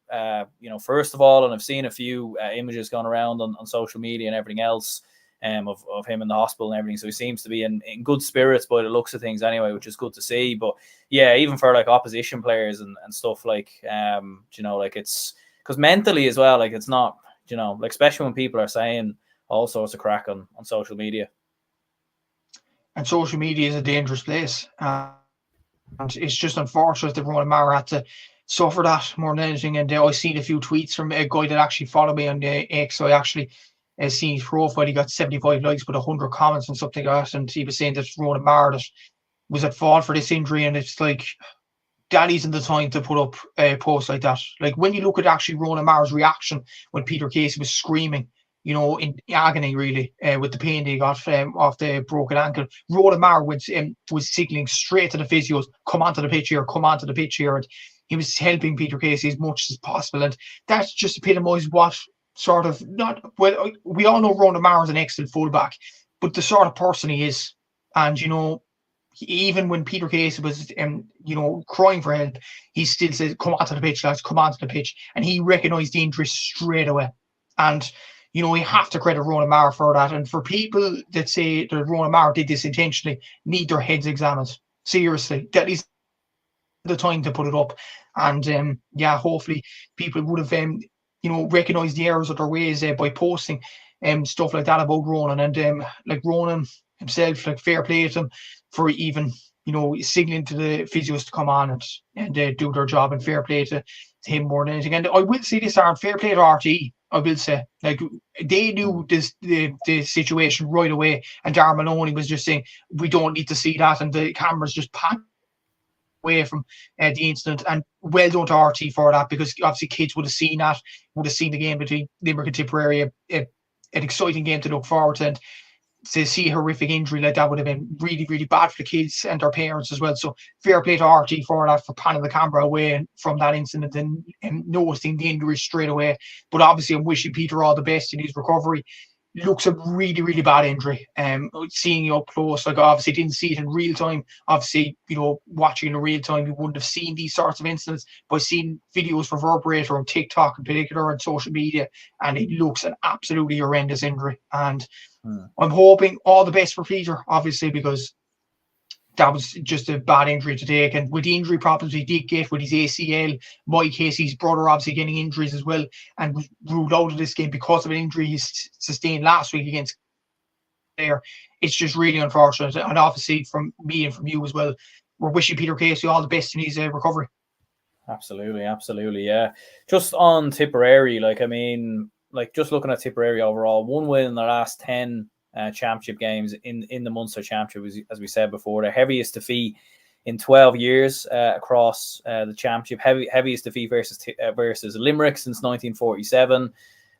first of all, and I've seen a few images going around on social media and everything else, of him in the hospital and everything. So he seems to be in good spirits by the looks of things anyway, which is good to see. But yeah, even for like opposition players and stuff, like, like, it's because mentally as well, like, it's not, like, especially when people are saying all sorts of crap on social media. And social media is a dangerous place. And it's just unfortunate that Ronan Marr had to suffer that more than anything. And I seen a few tweets from a guy that actually followed me on the X. So I actually seen his profile. He got 75 likes but 100 comments and something like that. And he was saying that Ronan Marr that was at fault for this injury. And it's like, that isn't the time to put up posts like that. Like, when you look at actually Ronan Marr's reaction when Peter Casey was screaming, in agony, really, with the pain they got off the broken ankle, Ronan Marr was signaling straight to the physios, come onto the pitch here, and he was helping Peter Casey as much as possible. And that's just epitomised what sort of, we all know Ronan Marr is an excellent fullback, but the sort of person he is. And, even when Peter Casey was, crying for help, he still says, come onto the pitch, lads, come onto the pitch. And he recognised the injury straight away. And, we have to credit Ronan Marr for that. And for people that say that Ronan Marr did this intentionally, need their heads examined. Seriously, that is the time to put it up. And, hopefully people would have, recognised the errors of their ways by posting stuff like that about Ronan. And like Ronan himself, like, fair play to him for even, signaling to the physios to come on and do their job, and fair play to him more than anything. And I will say this, Aaron, fair play to RTE. I will say, like, they knew the situation right away, and Darren Maloney was just saying, we don't need to see that, and the cameras just packed away from the incident. And well done to RT for that, because obviously kids would have seen that, would have seen the game between Limerick and Tipperary, an exciting game to look forward to. And to see a horrific injury like that would have been really, really bad for the kids and their parents as well. So fair play to RT for that, for panning the camera away from that incident and noticing the injury straight away. But obviously, I'm wishing Peter all the best in his recovery. Looks a really, really bad injury. Seeing you up close, like, obviously didn't see it in real time. Obviously, watching in real time, you wouldn't have seen these sorts of incidents, by seeing videos reverberate on TikTok in particular and social media, and it looks an absolutely horrendous injury. And I'm hoping all the best for Peter, obviously, because that was just a bad injury to take. And with the injury problems he did get with his ACL, Mike Casey's brother obviously getting injuries as well, and was ruled out of this game because of an injury he sustained last week against Clare. It's just really unfortunate. And obviously, from me and from you as well, we're wishing Peter Casey all the best in his recovery. Absolutely, yeah. Just on Tipperary, like, I mean, like, just looking at Tipperary overall, one win in the last 10 championship games in the Munster Championship, as we said before, the heaviest defeat in 12 years across the championship, heaviest defeat versus Limerick since 1947.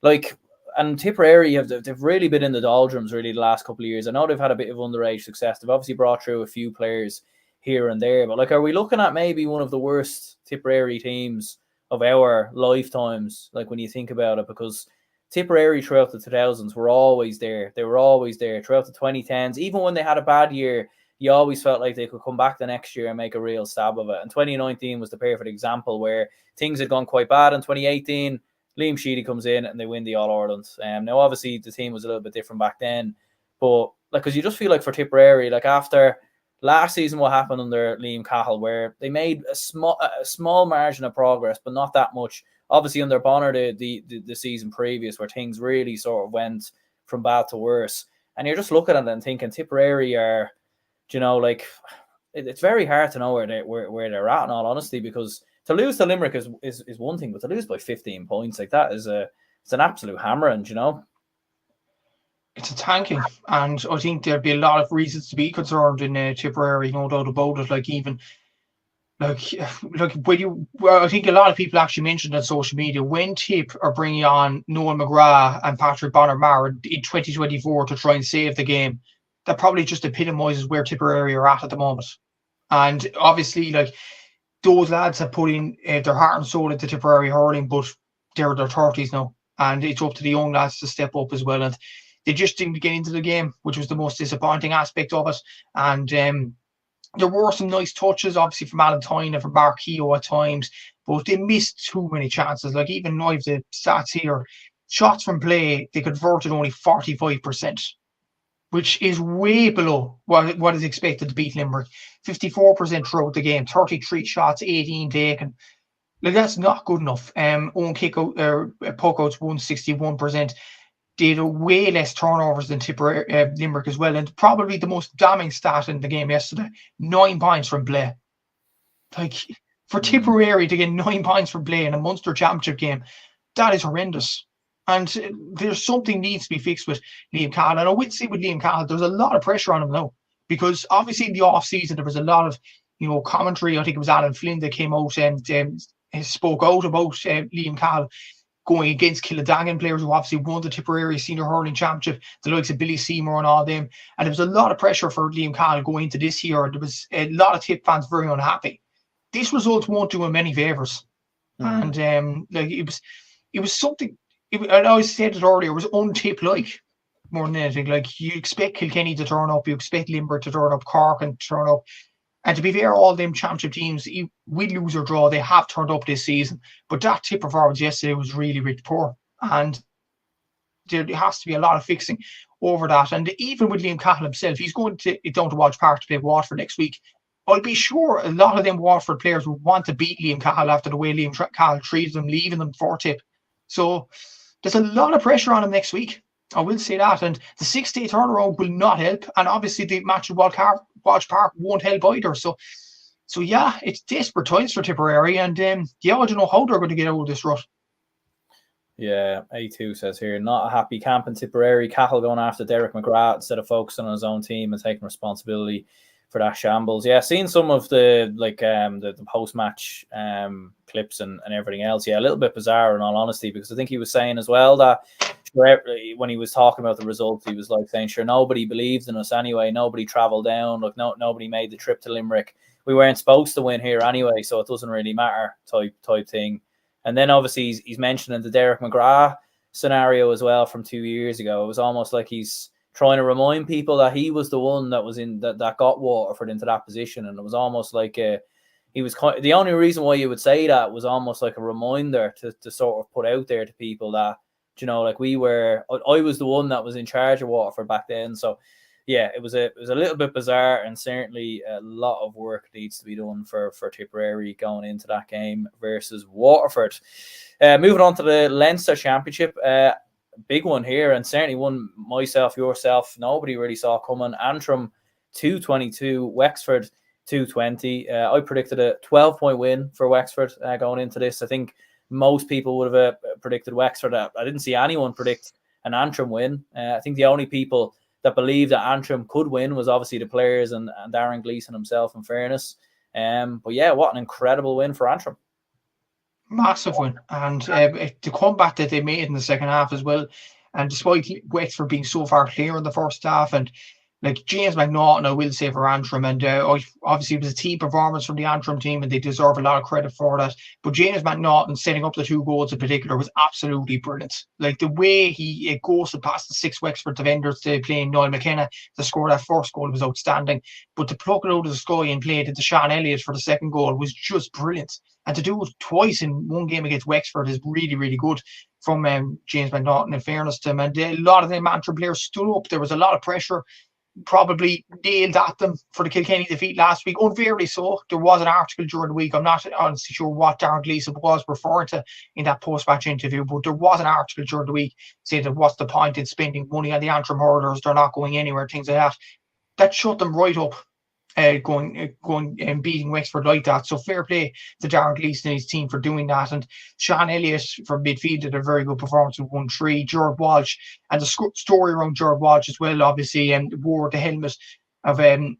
Like, and Tipperary they've really been in the doldrums really the last couple of years. I know they've had a bit of underage success. They've obviously brought through a few players here and there, but, like, are we looking at maybe one of the worst Tipperary teams of our lifetimes, like, when you think about it? Because Tipperary throughout the 2000s were always there. They were always there throughout the 2010s. Even when they had a bad year, you always felt like they could come back the next year and make a real stab of it. And 2019 was the perfect example, where things had gone quite bad in 2018. Liam Sheedy comes in and they win the All-Ireland. Now, obviously, the team was a little bit different back then. But, like, because you just feel like for Tipperary, like, after last season, what happened under Liam Cahill, where they made a small margin of progress, but not that much. Obviously, under Bonner, the season previous, where things really sort of went from bad to worse. And you're just looking at it and thinking Tipperary are, like, it's very hard to know where they're at, in all honesty, because to lose to Limerick is one thing, but to lose by 15 points like that it's an absolute hammering, you know. It's a tanking, and I think there'd be a lot of reasons to be concerned in Tipperary, no doubt about it. Like even like when I think a lot of people actually mentioned on social media when Tipp are bringing on Noel McGrath and Patrick Bonner-Maher in 2024 to try and save the game, that probably just epitomises where Tipperary are at the moment. And obviously, like those lads have put in their heart and soul into Tipperary hurling, but they're in their 30s now, and it's up to the young lads to step up as well. And they just didn't get into the game, which was the most disappointing aspect of it. And there were some nice touches, obviously, from Valentine and from Mark Keogh at times, but they missed too many chances. Like even I have the stats here, shots from play, they converted only 45%, which is way below what is expected to beat Limerick. 54% throughout the game, 33 shots, 18 taken. Like that's not good enough. Own kick out puck outs 161%. They had way less turnovers than Limerick as well, and probably the most damning stat in the game yesterday: 9 points from play. Like for Tipperary to get 9 points from play in a Munster Championship game, that is horrendous. And there's something needs to be fixed with Liam Cahill. And I would say with Liam Cahill, there's a lot of pressure on him now, because obviously in the off season there was a lot of commentary. I think it was Alan Flynn that came out and spoke out about Liam Cahill going against Kildagan players who obviously won the Tipperary Senior Hurling Championship, the likes of Billy Seymour and all them. And there was a lot of pressure for Liam Cahill going into this year. There was a lot of Tipp fans very unhappy. This result won't do him any favours. And it was something. I always said it earlier. It was un-Tipp-like more than anything. Like you expect Kilkenny to turn up, you expect Limerick to turn up, Cork and turn up. And to be fair, all them championship teams, we lose or draw, they have turned up this season. But that Tipp performance yesterday was really, really poor. And there has to be a lot of fixing over that. And even with Liam Cahill himself, he's going down to Walsh Park to play Waterford next week. I'll be sure a lot of them Waterford players would want to beat Liam Cahill after the way Liam Cahill treated them, leaving them for Tipp. So there's a lot of pressure on him next week. I will say that. And the 6-day turnaround will not help. And obviously the match at Walsh Park won't help either. So yeah, it's desperate times for Tipperary. And I don't know how they're going to get out of this rut. Yeah, A2 says here, not a happy camp in Tipperary. Cahill going after Derek McGrath instead of focusing on his own team and taking responsibility for that shambles. Yeah, seeing some of the the post-match clips and everything else. Yeah, a little bit bizarre in all honesty, because I think he was saying as well that when he was talking about the results, he was like saying, sure, nobody believed in us anyway. Nobody travelled down. Like nobody made the trip to Limerick. We weren't supposed to win here anyway, so it doesn't really matter type thing. And then obviously he's mentioning the Derek McGrath scenario as well from 2 years ago. It was almost like he's trying to remind people that he was the one that was in that got Waterford into that position, and it was almost like he was the only reason why you would say that was almost like a reminder to sort of put out there to people that, you know, like I was the one that was in charge of Waterford back then. So yeah, it was a little bit bizarre, and certainly a lot of work needs to be done for Tipperary going into that game versus Waterford. Moving on to the Leinster Championship. Big one here, and certainly one myself, yourself, nobody really saw coming. Antrim 222, Wexford 220. I predicted a 12-point win for Wexford going into this. I think most people would have predicted Wexford. I didn't see anyone predict an Antrim win. I think the only people that believed that Antrim could win was obviously the players and Darren Gleeson himself, in fairness. But yeah, what an incredible win for Antrim. Massive win. And the comeback that they made in the second half as well, and despite Wexford being so far clear in the first half, and like James McNaughton, I will say, for Antrim, and obviously it was a team performance from the Antrim team, and they deserve a lot of credit for that. But James McNaughton setting up the 2 goals in particular was absolutely brilliant. Like the way he goes past the 6 Wexford defenders to playing Niall McKenna to score that first goal was outstanding. But to pluck it out of the sky and play it into Sean Elliott for the second goal was just brilliant. And to do it twice in one game against Wexford is really, really good from James McNaughton, in fairness to him. And a lot of them Antrim players stood up. There was a lot of pressure probably nailed at them for the Kilkenny defeat last week. Unfairly so. There was an article during the week. I'm not honestly sure what Darren Gleeson was referring to in that post-match interview, but there was an article during the week saying that what's the point in spending money on the Antrim hurlers? They're not going anywhere, things like that. That shut them right up. going and beating Wexford like that. So fair play to Darren Gleeson and his team for doing that. And Sean Elliott from midfield did a very good performance with 1-3. Gerard Walsh, and the story around Gerard Walsh as well, obviously, wore the helmet of a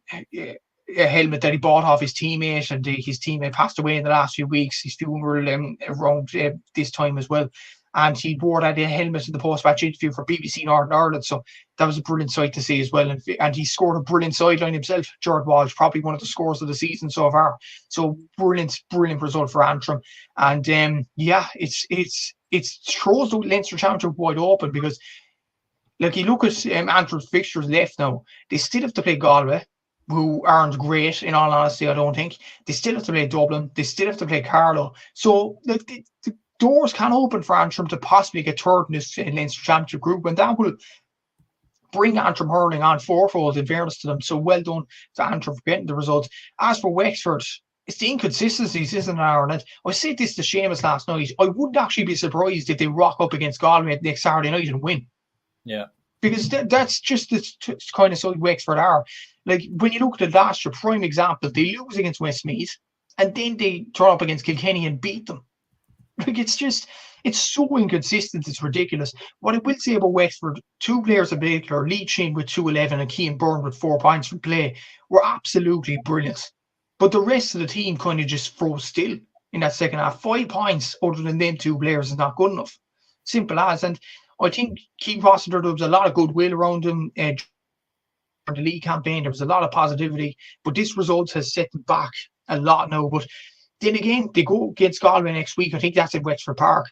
helmet that he bought off his teammate, and his teammate passed away in the last few weeks. His funeral around this time as well. And he wore that helmet in the post-match interview for BBC Northern Ireland. So that was a brilliant sight to see as well. And he scored a brilliant sideline himself, Gerard Walsh, probably one of the scores of the season so far. So brilliant result for Antrim. And it throws the Leinster Championship wide open, because like you look at Antrim's fixtures left now, they still have to play Galway, who aren't great, in all honesty, I don't think. They still have to play Dublin. They still have to play Carlow. So like the doors can open for Antrim to possibly get third in this Leinster Championship group, and that will bring Antrim hurling on fourfold, in fairness to them. So well done to Antrim for getting the results. As for Wexford, it's the inconsistencies, isn't it, Aaron? And I said this to Seamus last night. I wouldn't actually be surprised if they rock up against Galway next Saturday night and win. Yeah. Because that's just the kind of side Wexford are. Like, when you look at the last year, prime example, they lose against Westmeath, and then they turn up against Kilkenny and beat them. Like, it's so inconsistent, it's ridiculous. What I will say about Wexford, two players in particular, Lee Chin with 211 and Cian Byrne with 4 points from play, were absolutely brilliant. But the rest of the team kind of just froze still in that second half. 5 points other than them two players is not good enough. Simple as. And I think Keith Rossiter, there was a lot of goodwill around him during the league campaign. There was a lot of positivity, but this result has set them back a lot now. But then again, they go against Galway next week. I think that's at Wexford Park.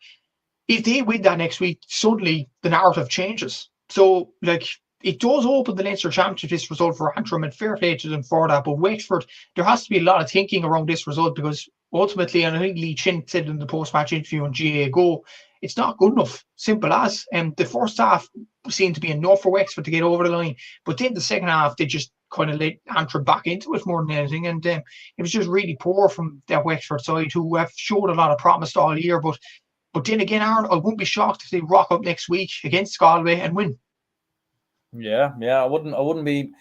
If they win that next week, suddenly the narrative changes. So, like, it does open the Leinster Championship, this result for Antrim, and fair play to them for that. But Wexford, there has to be a lot of thinking around this result, because ultimately, and I think Lee Chin said in the post-match interview on GA Go, it's not good enough. Simple as. The first half seemed to be enough for Wexford to get over the line, but then the second half, they just kind of let Antrim back into it more than anything. And it was just really poor from that Wexford side, who have showed a lot of promise all year. But then again, Aaron, I wouldn't be shocked if they rock up next week against Galway and win. Yeah, I wouldn't be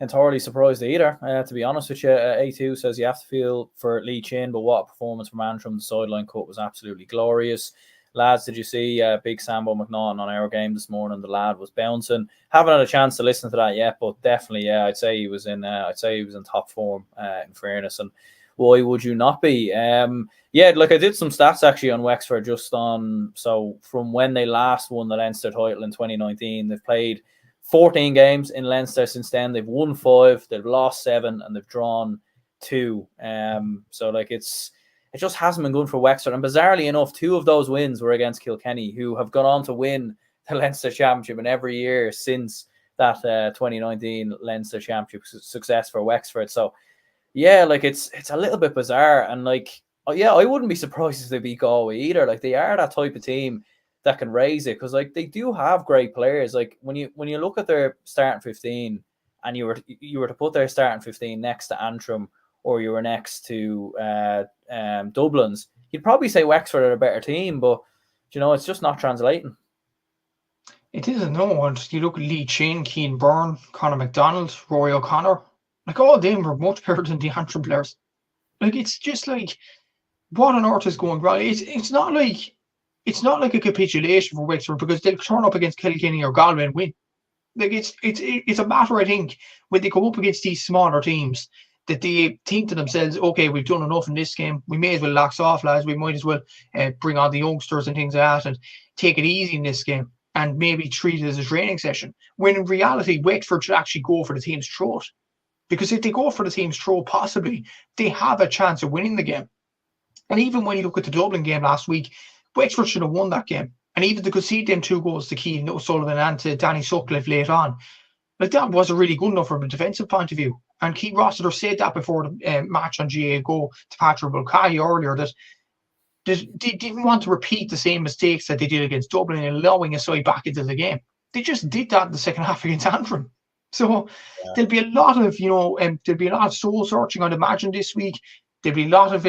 entirely surprised either. To be honest with you, A2 says you have to feel for Lee Chin, but what a performance from Antrim. The sideline cut was absolutely glorious. Lads, did you see Big Sambo McNaughton on our game this morning? The lad was bouncing. Haven't had a chance to listen to that yet, but definitely, yeah, I'd say he was in top form. In fairness, and why would you not be? Like I did some stats actually on Wexford so from when they last won the Leinster title in 2019, they've played 14 games in Leinster since then. They've won 5, they've lost 7, and they've drawn 2. So like it just hasn't been good for Wexford. And bizarrely enough, 2 of those wins were against Kilkenny, who have gone on to win the Leinster Championship in every year since that 2019 Leinster Championship success for Wexford. So yeah, like it's a little bit bizarre. And like, yeah, I wouldn't be surprised if they beat Galway either. Like, they are that type of team that can raise it, because like they do have great players. Like when you look at their starting 15, and you were to put their starting 15 next to Antrim, or you were next to Dublin's, you'd probably say Wexford are a better team, but it's just not translating. It isn't, no. And you look at Lee Chin, Cian Byrne, Conor McDonald, Rory O'Connor, like all of them are much better than the Antrim players. Like, it's just like, what on earth is going wrong? It's not like a capitulation for Wexford, because they'll turn up against Kilkenny or Galway and win. Like, it's a matter, I think, when they come up against these smaller teams, that they think to themselves, okay, we've done enough in this game. We may as well lax off, lads. We might as well bring on the youngsters and things like that and take it easy in this game, and maybe treat it as a training session. When in reality, Wexford should actually go for the team's throat. Because if they go for the team's throat, possibly, they have a chance of winning the game. And even when you look at the Dublin game last week, Wexford should have won that game. And even to concede them 2 goals to Keane O'Sullivan and to Danny Sutcliffe late on, like, that wasn't really good enough from a defensive point of view. And Keith Rossiter said that before the match on GA Go to Patrick Mulcahy earlier, that they didn't want to repeat the same mistakes that they did against Dublin in allowing a side back into the game. They just did that in the second half against Antrim. So there'll be a lot of soul searching, I'd imagine, this week. There'll be a lot of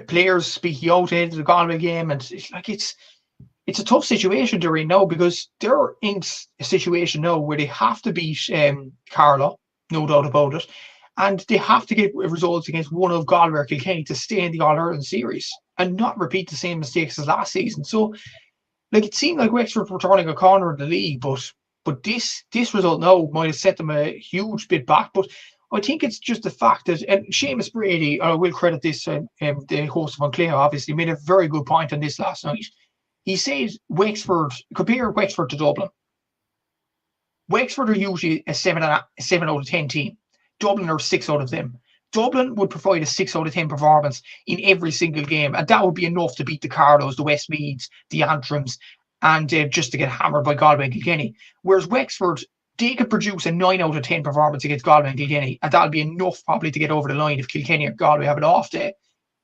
players speaking out ahead of the Galway game, and it's a tough situation they're in now, because they're in a situation now where they have to beat Carlow, no doubt about it, And they have to get results against one of Galway or Kilkenny to stay in the All-Ireland series and not repeat the same mistakes as last season. So, like, it seemed like Wexford were turning a corner in the league, but this result now might have set them a huge bit back. But I think it's just the fact that, and Seamus Brady, I will credit this, the host of Montclair, obviously, made a very good point on this last night. He said compare Wexford to Dublin. Wexford are usually a 7 out of 10 team. Dublin are 6 out of them. Dublin would provide a 6 out of 10 performance in every single game, and that would be enough to beat the Carlows, the Westmeads, the Antrims, and just to get hammered by Galway and Kilkenny. Whereas Wexford, they could produce a 9 out of 10 performance against Galway and Kilkenny, and that'll be enough probably to get over the line if Kilkenny or Galway have an off day.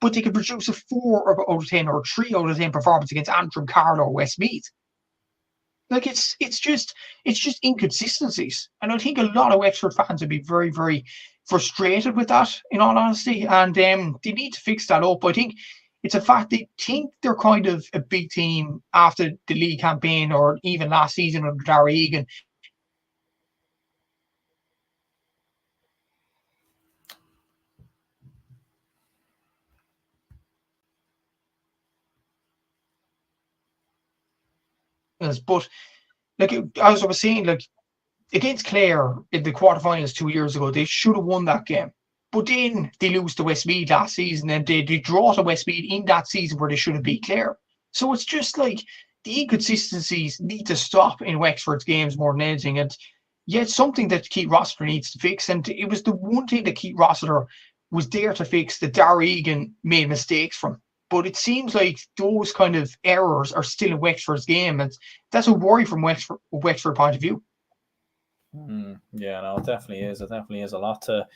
But they could produce a 4 out of 10 or a 3 out of 10 performance against Antrim, Carlow, or Westmeath. Like, it's just inconsistencies, and I think a lot of Wexford fans would be very, very frustrated with that, in all honesty, and they need to fix that up. I think it's a fact they think they're kind of a big team after the league campaign, or even last season under Darragh Egan. But like, as I was saying, like, against Clare in the quarterfinals 2 years ago, they should have won that game. But then they lose to Westmeath last season, and they draw to Westmeath in that season where they should have beat Clare. So it's just like the inconsistencies need to stop in Wexford's games more than anything. And yet something that Keith Rossiter needs to fix. And it was the one thing that Keith Rossiter was there to fix that Darragh Egan made mistakes from. But it seems like those kind of errors are still in Wexford's game. And that's a worry from Wexford point of view. Yeah, no, it definitely is. It definitely is a lot to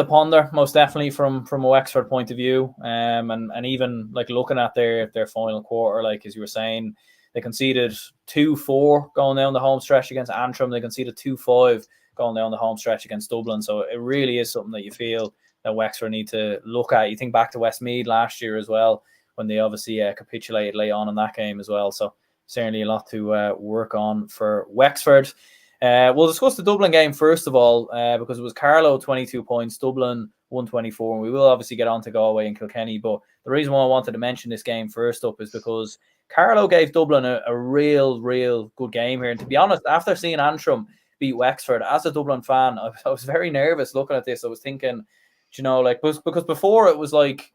ponder, most definitely from a Wexford point of view. And even like looking at their final quarter, like as you were saying, they conceded 2-4 going down the home stretch against Antrim. They conceded 2-5 going down the home stretch against Dublin. So it really is something that you feel that Wexford need to look at. You think back to Westmeath last year as well, when they obviously capitulated late on in that game as well. So certainly a lot to work on for Wexford. We'll discuss the Dublin game first of all, because it was Carlow 22 points, Dublin 124, and we will obviously get on to Galway and Kilkenny. But the reason why I wanted to mention this game first up is because Carlow gave Dublin a real good game here. And to be honest, after seeing Antrim beat Wexford, as a Dublin fan, I was very nervous looking at this. I was thinking, like, because before it was like,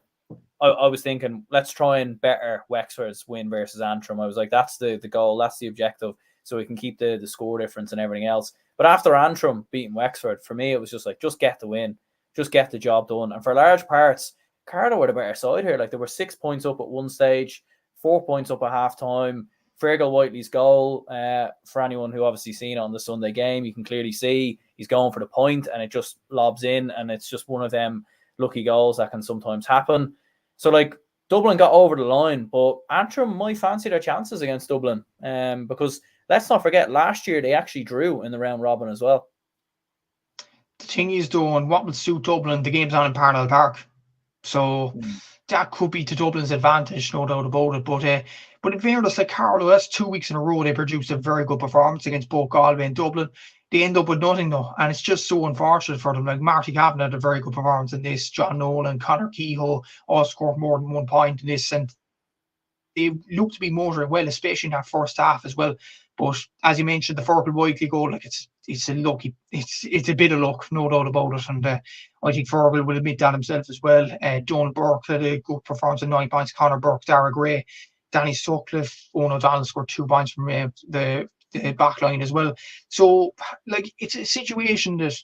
I was thinking, let's try and better Wexford's win versus Antrim. I was like, that's the goal, that's the objective, so we can keep the score difference and everything else. But after Antrim beating Wexford, for me, it was just like, just get the win, just get the job done. And for large parts, Carlow were the better side here. Like, they were 6 points up at one stage, 4 points up at half-time. Fergal Whiteley's goal, for anyone who obviously seen it on the Sunday game, you can clearly see he's going for the point and it just lobs in, and it's just one of them lucky goals that can sometimes happen. So, like, Dublin got over the line, but Antrim might fancy their chances against Dublin, because let's not forget, last year they actually drew in the round robin as well. The thing is, though, and what would suit Dublin, the game's on in Parnell Park. So that could be to Dublin's advantage, no doubt about it. But in fairness, like Carlow, that's 2 weeks in a row they produced a very good performance against both Galway and Dublin. They end up with nothing, though, and it's just so unfortunate for them. Like, Marty Cavan had a very good performance in this. John Nolan, Conor Kehoe all scored more than 1 point in this, and they look to be motoring well, especially in that first half as well. But as you mentioned, the Fergal Whiteley goal, like, it's a lucky, it's a bit of luck, no doubt about it. And I think Fergal will admit that himself as well. Donald Burke had a good performance at 9 points. Conor Burke, Dara Gray, Danny Sutcliffe, Owen O'Donnell scored 2 points from the back line as well. So, like, it's a situation that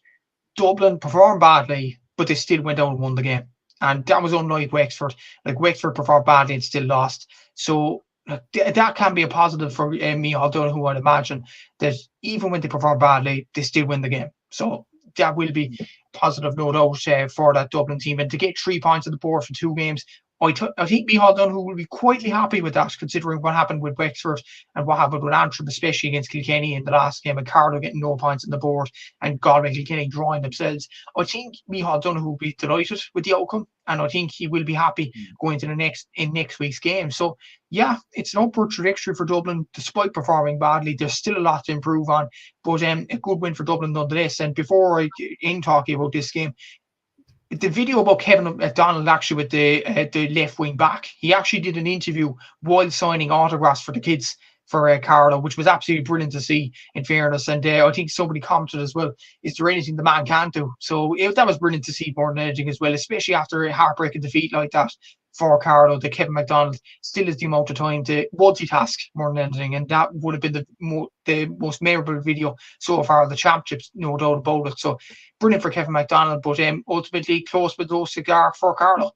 Dublin performed badly, but they still went out and won the game. And that was unlike Wexford. Like, Wexford performed badly and still lost. So that can be a positive for Micheál Donoghue, I'd imagine, that even when they perform badly, they still win the game. So that will be positive, no doubt, for that Dublin team. And to get 3 points on the board for 2 games, I think Micheál Donoghue will be quietly happy with that, considering what happened with Wexford and what happened with Antrim, especially against Kilkenny in the last game, and Carlow getting no points on the board and Galway and Kilkenny drawing themselves. I think Micheál Donoghue will be delighted with the outcome, and I think he will be happy going to next week's game. So yeah, it's an upward trajectory for Dublin, despite performing badly. There's still a lot to improve on, but a good win for Dublin nonetheless. And before I end talking about this game, the video about Kevin McDonald actually with the left wing back, he actually did an interview while signing autographs for the kids for Carlow, which was absolutely brilliant to see, in fairness. And I think somebody commented as well, is there anything the man can't do? So that was brilliant to see more than anything as well, especially after a heartbreaking defeat like that for Carlow, that Kevin McDonald still has the amount of time to multitask more than anything. And that would have been the most memorable video so far of the championships, no doubt about it. So brilliant for Kevin McDonald, but ultimately close with those cigar for Carlow.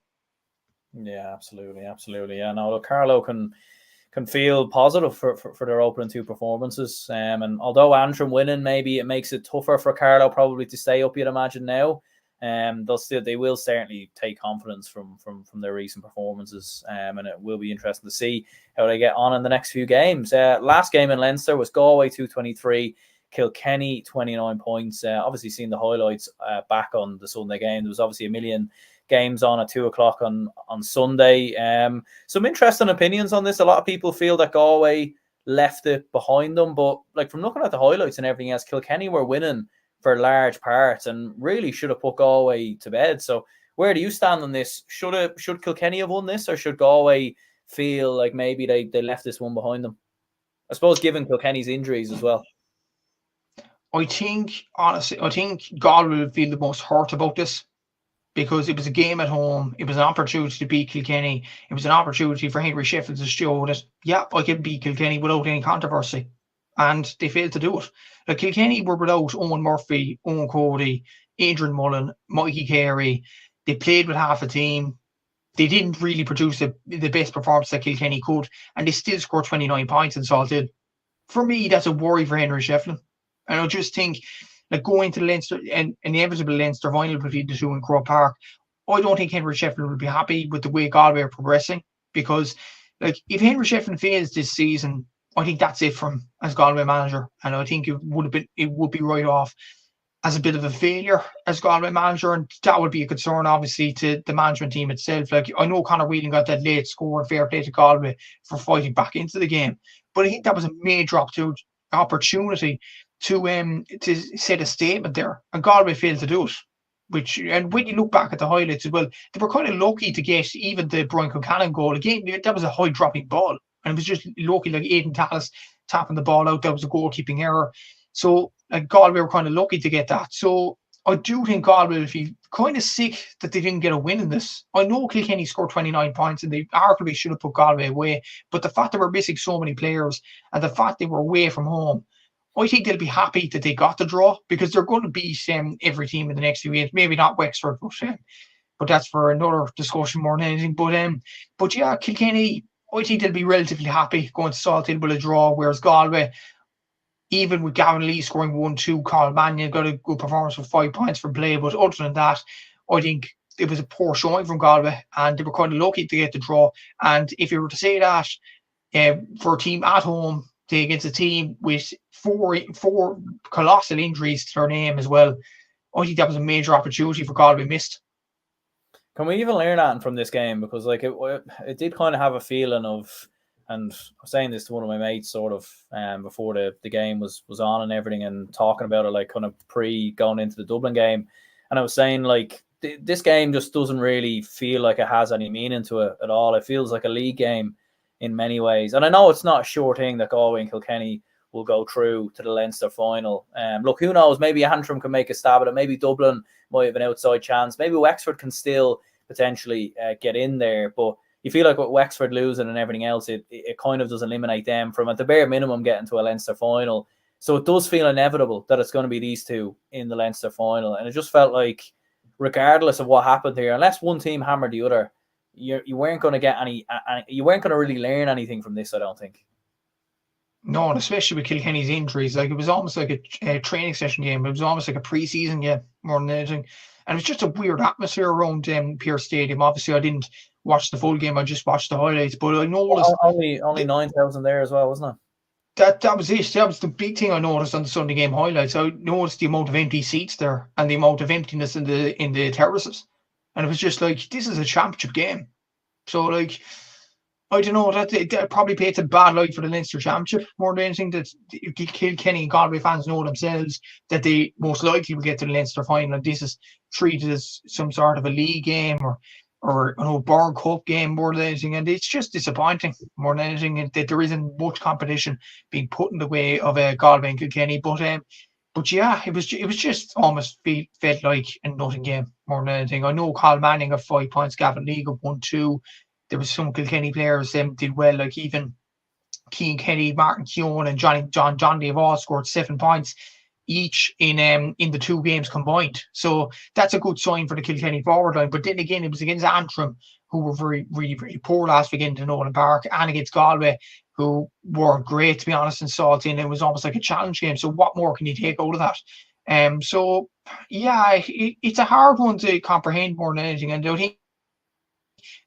Yeah, absolutely. Yeah, no, Carlow can feel positive for their opening two performances. And although Antrim winning, maybe it makes it tougher for Carlow probably to stay up, you'd imagine now. They will certainly take confidence from their recent performances, and it will be interesting to see how they get on in the next few games. Last game in Leinster was Galway 223, Kilkenny 29 points. Obviously, seeing the highlights back on the Sunday game, there was obviously a million games on at 2:00 on Sunday. Some interesting opinions on this. A lot of people feel that Galway left it behind them, but like from looking at the highlights and everything else, Kilkenny were winning for large parts and really should have put Galway to bed. So where do you stand on this? Should Kilkenny have won this, or should Galway feel like maybe they left this one behind them? I suppose given Kilkenny's injuries as well. I think Galway will feel the most hurt about this, because it was a game at home. It was an opportunity to beat Kilkenny. It was an opportunity for Henry Sheffield to show that, yeah, I can beat Kilkenny without any controversy. And they failed to do it. Like, Kilkenny were without Owen Murphy, Owen Cody, Adrian Mullen, Mikey Carey. They played with half a team. They didn't really produce the best performance that Kilkenny could, and they still scored 29 points in Salthill. For me, that's a worry for Henry Shefflin. And I just think, like, going to the Leinster and inevitable Leinster final between the two in Croke Park, I don't think Henry Shefflin will be happy with the way Galway are progressing, because, like, if Henry Shefflin fails this season, I think that's it from as Galway manager, and I think it would be right off as a bit of a failure as Galway manager, and that would be a concern, obviously, to the management team itself. Like, I know Conor Whelan got that late score, and fair play to Galway for fighting back into the game, but I think that was a major opportunity to set a statement there, and Galway failed to do it. And when you look back at the highlights as well, they were kind of lucky to get even the Brian Concannon goal. Again, that was a high dropping ball, and it was just lucky, like Aidan Tallis tapping the ball out. That was a goalkeeping error. So Galway were kind of lucky to get that. So I do think Galway will feel kind of sick that they didn't get a win in this. I know Kilkenny scored 29 points and they arguably should have put Galway away, but the fact they were missing so many players and the fact they were away from home, I think they'll be happy that they got the draw, because they're going to beat every team in the next few games. Maybe not Wexford, but that's for another discussion more than anything. But yeah, Kilkenny, I think they'll be relatively happy going to Salthill with a draw, whereas Galway, even with Gavin Lee scoring 1-2, Carl Mannion got a good performance with 5 points from play. But other than that, I think it was a poor showing from Galway, and they were kind of lucky to get the draw. And if you were to say that for a team at home against a team with four colossal injuries to their name as well, I think that was a major opportunity for Galway missed. Can we even learn that from this game? Because like it did kind of have a feeling of, and I was saying this to one of my mates sort of before the game was on and everything, and talking about it like kind of going into the Dublin game, and I was saying like this game just doesn't really feel like it has any meaning to it at all. It feels like a league game in many ways, and I know it's not a sure thing that Galway and Kilkenny will go through to the Leinster final. Look, who knows? Maybe Antrim can make a stab at it. Maybe Dublin might have an outside chance. Maybe Wexford can still potentially get in there. But you feel like with Wexford losing and everything else, it kind of does eliminate them from, at the bare minimum, getting to a Leinster final. So it does feel inevitable that it's going to be these two in the Leinster final. And it just felt like, regardless of what happened here, unless one team hammered the other, you weren't going to get you weren't going to really learn anything from this, I don't think. No, and especially with Kilkenny's injuries, like, it was almost like a training session game. It was almost like a pre-season game more than anything. And it was just a weird atmosphere around Pearse Stadium. Obviously, I didn't watch the full game. I just watched the highlights, but I noticed only 9,000 there as well, wasn't it? that was it. That was the big thing I noticed on the Sunday game highlights. I noticed the amount of empty seats there and the amount of emptiness in the terraces, and it was just like, this is a championship game. So like, I don't know, that probably paints a bad light for the Leinster Championship more than anything. That Kilkenny and Galway fans know themselves that they most likely will get to the Leinster final, and this is treated as some sort of a league game or Born Cup game more than anything, and it's just disappointing more than anything that there isn't much competition being put in the way of Galway and Kilkenny. But yeah, it was just almost felt like a nothing game more than anything. I know Carl Manning got 5 points, Gavin League got 1-2. There was some Kilkenny players did well, like even Cian Kenny, Martin Keown, and John have all scored 7 points each in the 2 games combined. So that's a good sign for the Kilkenny forward line. But then again, it was against Antrim, who were really, very poor last weekend in Nolan Park, and against Galway, who weren't great, to be honest, in Saltine. It was almost like a challenge game. So what more can you take out of that? So yeah, it's a hard one to comprehend more than anything. And I think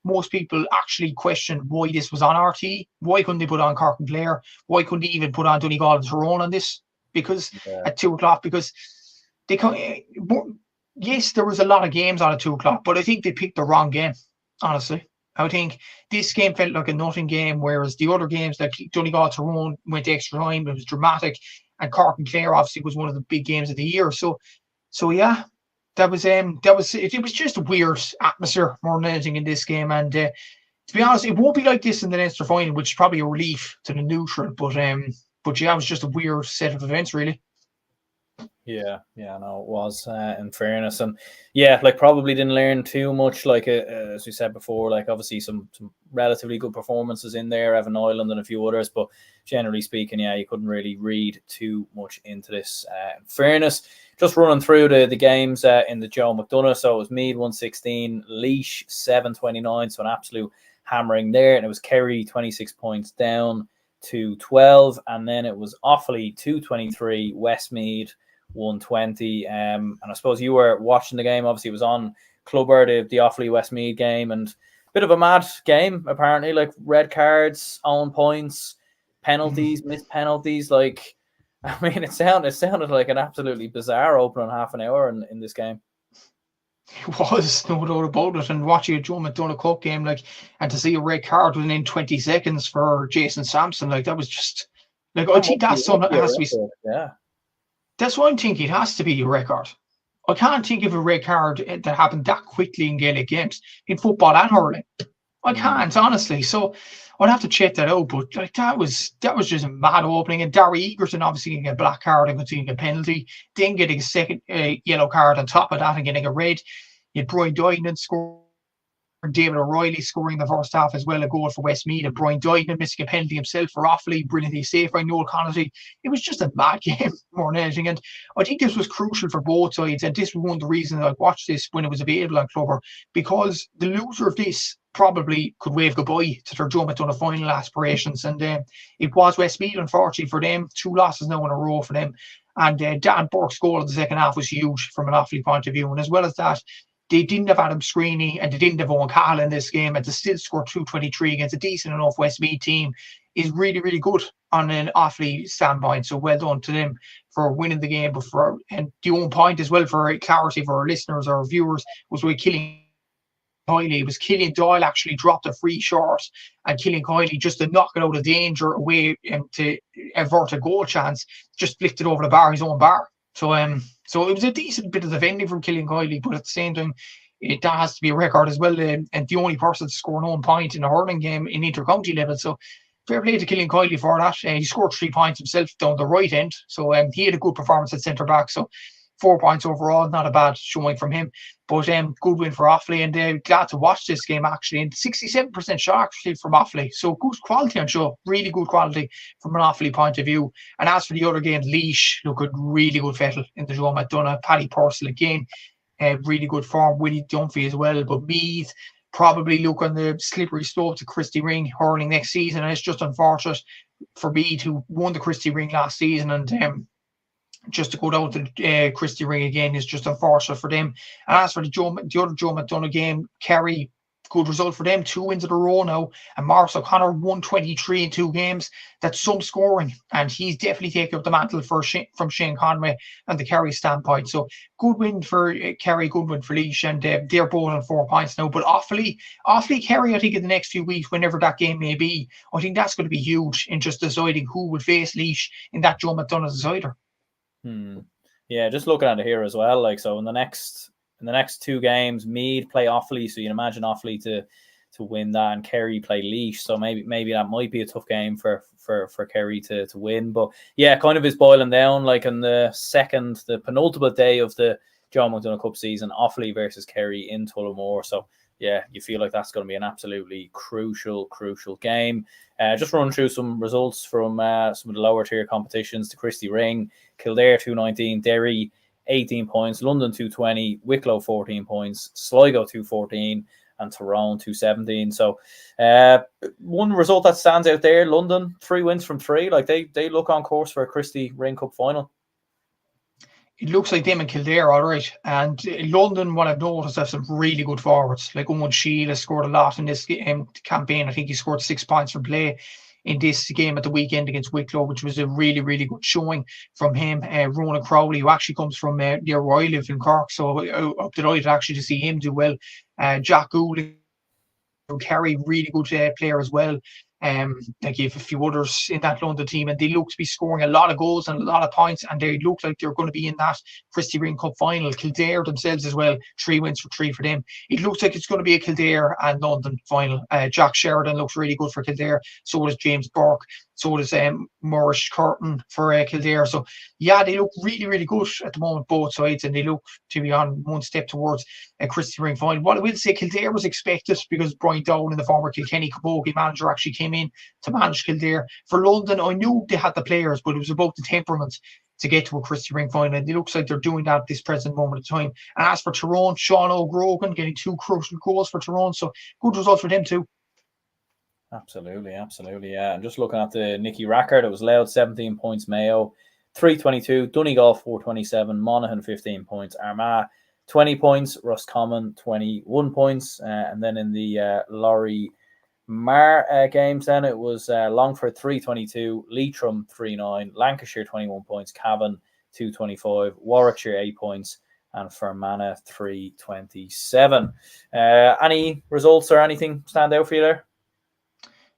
most people actually question why this was on RT. Why couldn't they put on Cork and Clare? Why couldn't they even put on Donegal and Tyrone on this? Because at 2:00, because they yes, there was a lot of games on at 2:00, but I think they picked the wrong game, honestly. I think this game felt like a nothing game, whereas the other games like Donegal Tyrone went extra time, it was dramatic, and Cork and Clare obviously was one of the big games of the year. So yeah, it was just a weird atmosphere more than anything in this game. And to be honest, it won't be like this in the Leinster final, which is probably a relief to the neutral. But yeah, it was just a weird set of events, really. Yeah, no, it was, in fairness. And yeah, like probably didn't learn too much, like as we said before, like obviously some relatively good performances in there, Evan Island and a few others, but generally speaking, yeah, you couldn't really read too much into this. In fairness, just running through the games in the Joe McDonagh. So it was Meath 116, Laois 729, so an absolute hammering there. And it was Kerry 26 points down to 12, and then it was Offaly 223, Westmeath 120. And I suppose you were watching the game. Obviously, it was on Clubber, the Offaly Westmeath game, and a bit of a mad game apparently. Like red cards, own points, penalties, missed penalties. Like, I mean, it sounded like an absolutely bizarre opening half an hour in this game. It was, no doubt about it. And watching a Joe McDonagh Cup game, like, and to see a red card within 20 seconds for Jason Sampson, like, that was just, like, I think that's something that has to be. Yeah. That's what I'm thinking. It has to be a record. I can't think of a red card that happened that quickly in Gaelic games, in football and hurling. I can't, honestly. So I'd have to check that out. But like that was just a mad opening. And Darry Egerton obviously getting a black card and continuing a penalty, then getting a second yellow card on top of that and getting a red. You had Brian Doynan scoring, David O'Reilly scoring the first half as well, a goal for Westmeath, and Brian Doynan missing a penalty himself for Offaly, brilliantly saved by Noel Connolly. It was just a mad game more than anything, and I think this was crucial for both sides, and this was one of the reasons I watched this when it was available on Clubber, because the loser of this probably could wave goodbye to their Joe McDonagh final aspirations, and it was Westmeath, unfortunately for them, 2 losses now in a row for them, and Dan Burke's goal in the second half was huge from an Offaly point of view, and as well as that, they didn't have Adam Screeney and they didn't have Owen Cahill in this game, and to still score 223 against a decent enough Westmeath team is really, really good on an Offaly standpoint. So well done to them for winning the game. And the own point as well, for clarity for our listeners or our viewers, was with Killian Kiley. It was Killian Doyle actually dropped a free shot, and Killian Kiley, just to knock it out of danger away and to avert a goal chance, just flicked it over the bar, his own bar. So it was a decent bit of defending from Killian Kiley, but at the same time, that has to be a record as well. And the only person to score an own point in a hurling game in inter-county level. So fair play to Killian Kiley for that. He scored 3 points himself down the right end. So he had a good performance at centre back. So 4 points overall, not a bad showing from him. But good win for Offaly, and glad to watch this game actually. And 67% shot actually from Offaly. So good quality on show, really good quality from an Offaly point of view. And as for the other games, Laois looked a really good fettle in the Joe McDonagh. Paddy Purcell again, really good form. Willie Dunphy as well. But Meath probably look on the slippery slope to Christy Ring hurling next season. And it's just unfortunate for Meath, who won the Christy Ring last season, and just to go down to Christy Ring again is just unfortunate for them. And as for the other Joe McDonagh game, Kerry good result for them. 2 wins in a row now. And Morris O'Connor 123 in 2 games. That's some scoring. And he's definitely taken up the mantle from Shane Conway and the Kerry standpoint. So good win for Kerry, good win for Laois. And they're both on 4 points now. But awfully Kerry, I think, in the next few weeks, whenever that game may be, I think that's going to be huge in just deciding who would face Laois in that Joe McDonagh decider. Yeah, just looking at it here as well. Like, so in the next 2 games, Meath play Offaly, so you can imagine Offaly to win that, and Kerry play Laois, so maybe that might be a tough game for Kerry to win. But yeah, kind of is boiling down like in the penultimate day of the Joe McDonagh Cup season, Offaly versus Kerry in Tullamore. So yeah, you feel like that's going to be an absolutely crucial game. Just run through some results from some of the lower tier competitions. The Christy Ring, Kildare 219, Derry 18 points, London 220, Wicklow 14 points, Sligo 214, and Tyrone 217. So one result that stands out there, London, 3 wins from 3. Like they look on course for a Christy Ring Cup final. It looks like them and Kildare, all right. And in London, what I've noticed, have some really good forwards. Like Owen Shield has scored a lot in this campaign. I think he scored 6 points from play in this game at the weekend against Wicklow, which was a really, really good showing from him. Ronan Crowley, who actually comes from near where I live in Cork, so up delighted actually to see him do well. Jack Gould, Kerry, really good player as well. They gave a few others in that London team, and they look to be scoring a lot of goals and a lot of points, and they look like they're going to be in that Christy Ring Cup final. Kildare themselves as well, 3 wins for 3 for them. It looks like it's going to be a Kildare and London final. Jack Sheridan looks really good for Kildare, so does James Burke, so does Maurice Curtin for Kildare. So yeah, they look really, really good at the moment, both sides, and they look to be on one step towards a Christy Ring final. What I will say, Kildare was expected because Brian Dolan, the former Kilkenny Camogie manager, actually came in to manage Kildare. For London, I knew they had the players, but it was about the temperament to get to a Christy Ring final, and it looks like they're doing that at this present moment of time. And as for Tyrone, Sean O'Grogan getting 2 crucial goals for Tyrone, so good result for them too. Absolutely, yeah. And just looking at the Nicky Rackard, it was Louth 17 points, Mayo 322, Donegal 427, Monaghan 15 points, Armagh 20 points, Roscommon 21 points, and then in the Laurie Mar games, then it was Longford 322, Leitrim 39, Lancashire 21 points, Cavan 225, Warwickshire 8 points, and Fermanagh 327. Any results or anything stand out for you there?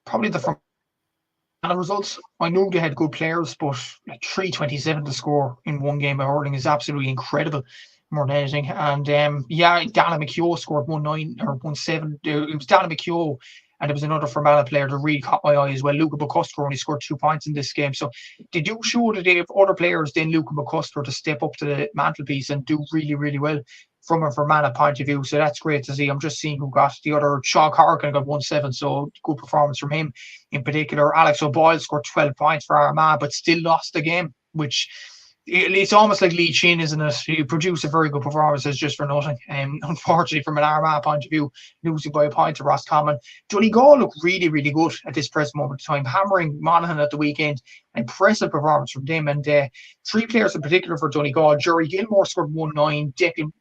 Probably the Fermanagh results. I knew they had good players, but like 327 to score in one game of hurling is absolutely incredible, more than anything. And yeah, Dana McKeough scored 1-9 or 1-7. It was Dana McKeough, and there was another Fermanagh player that really caught my eye as well. Luca McCusker only scored 2 points in this game. So they do show that they have other players than Luca McCusker to step up to the mantelpiece and do really, really well from a Fermanagh point of view. So that's great to see. I'm just seeing who got the other. Sean Corrigan got 1-7, so good performance from him in particular. Alex O'Boyle scored 12 points for Armagh, but still lost the game, which it's almost like Lee Chin, isn't it? He produced a very good performance just for nothing. Unfortunately, from an Armagh point of view, losing by a point to Roscommon. Donegal look really, really good at this present moment of time, hammering Monaghan at the weekend. Impressive performance from them. And 3 players in particular for Donegal. Jerry Gilmore scored 1-9, Declan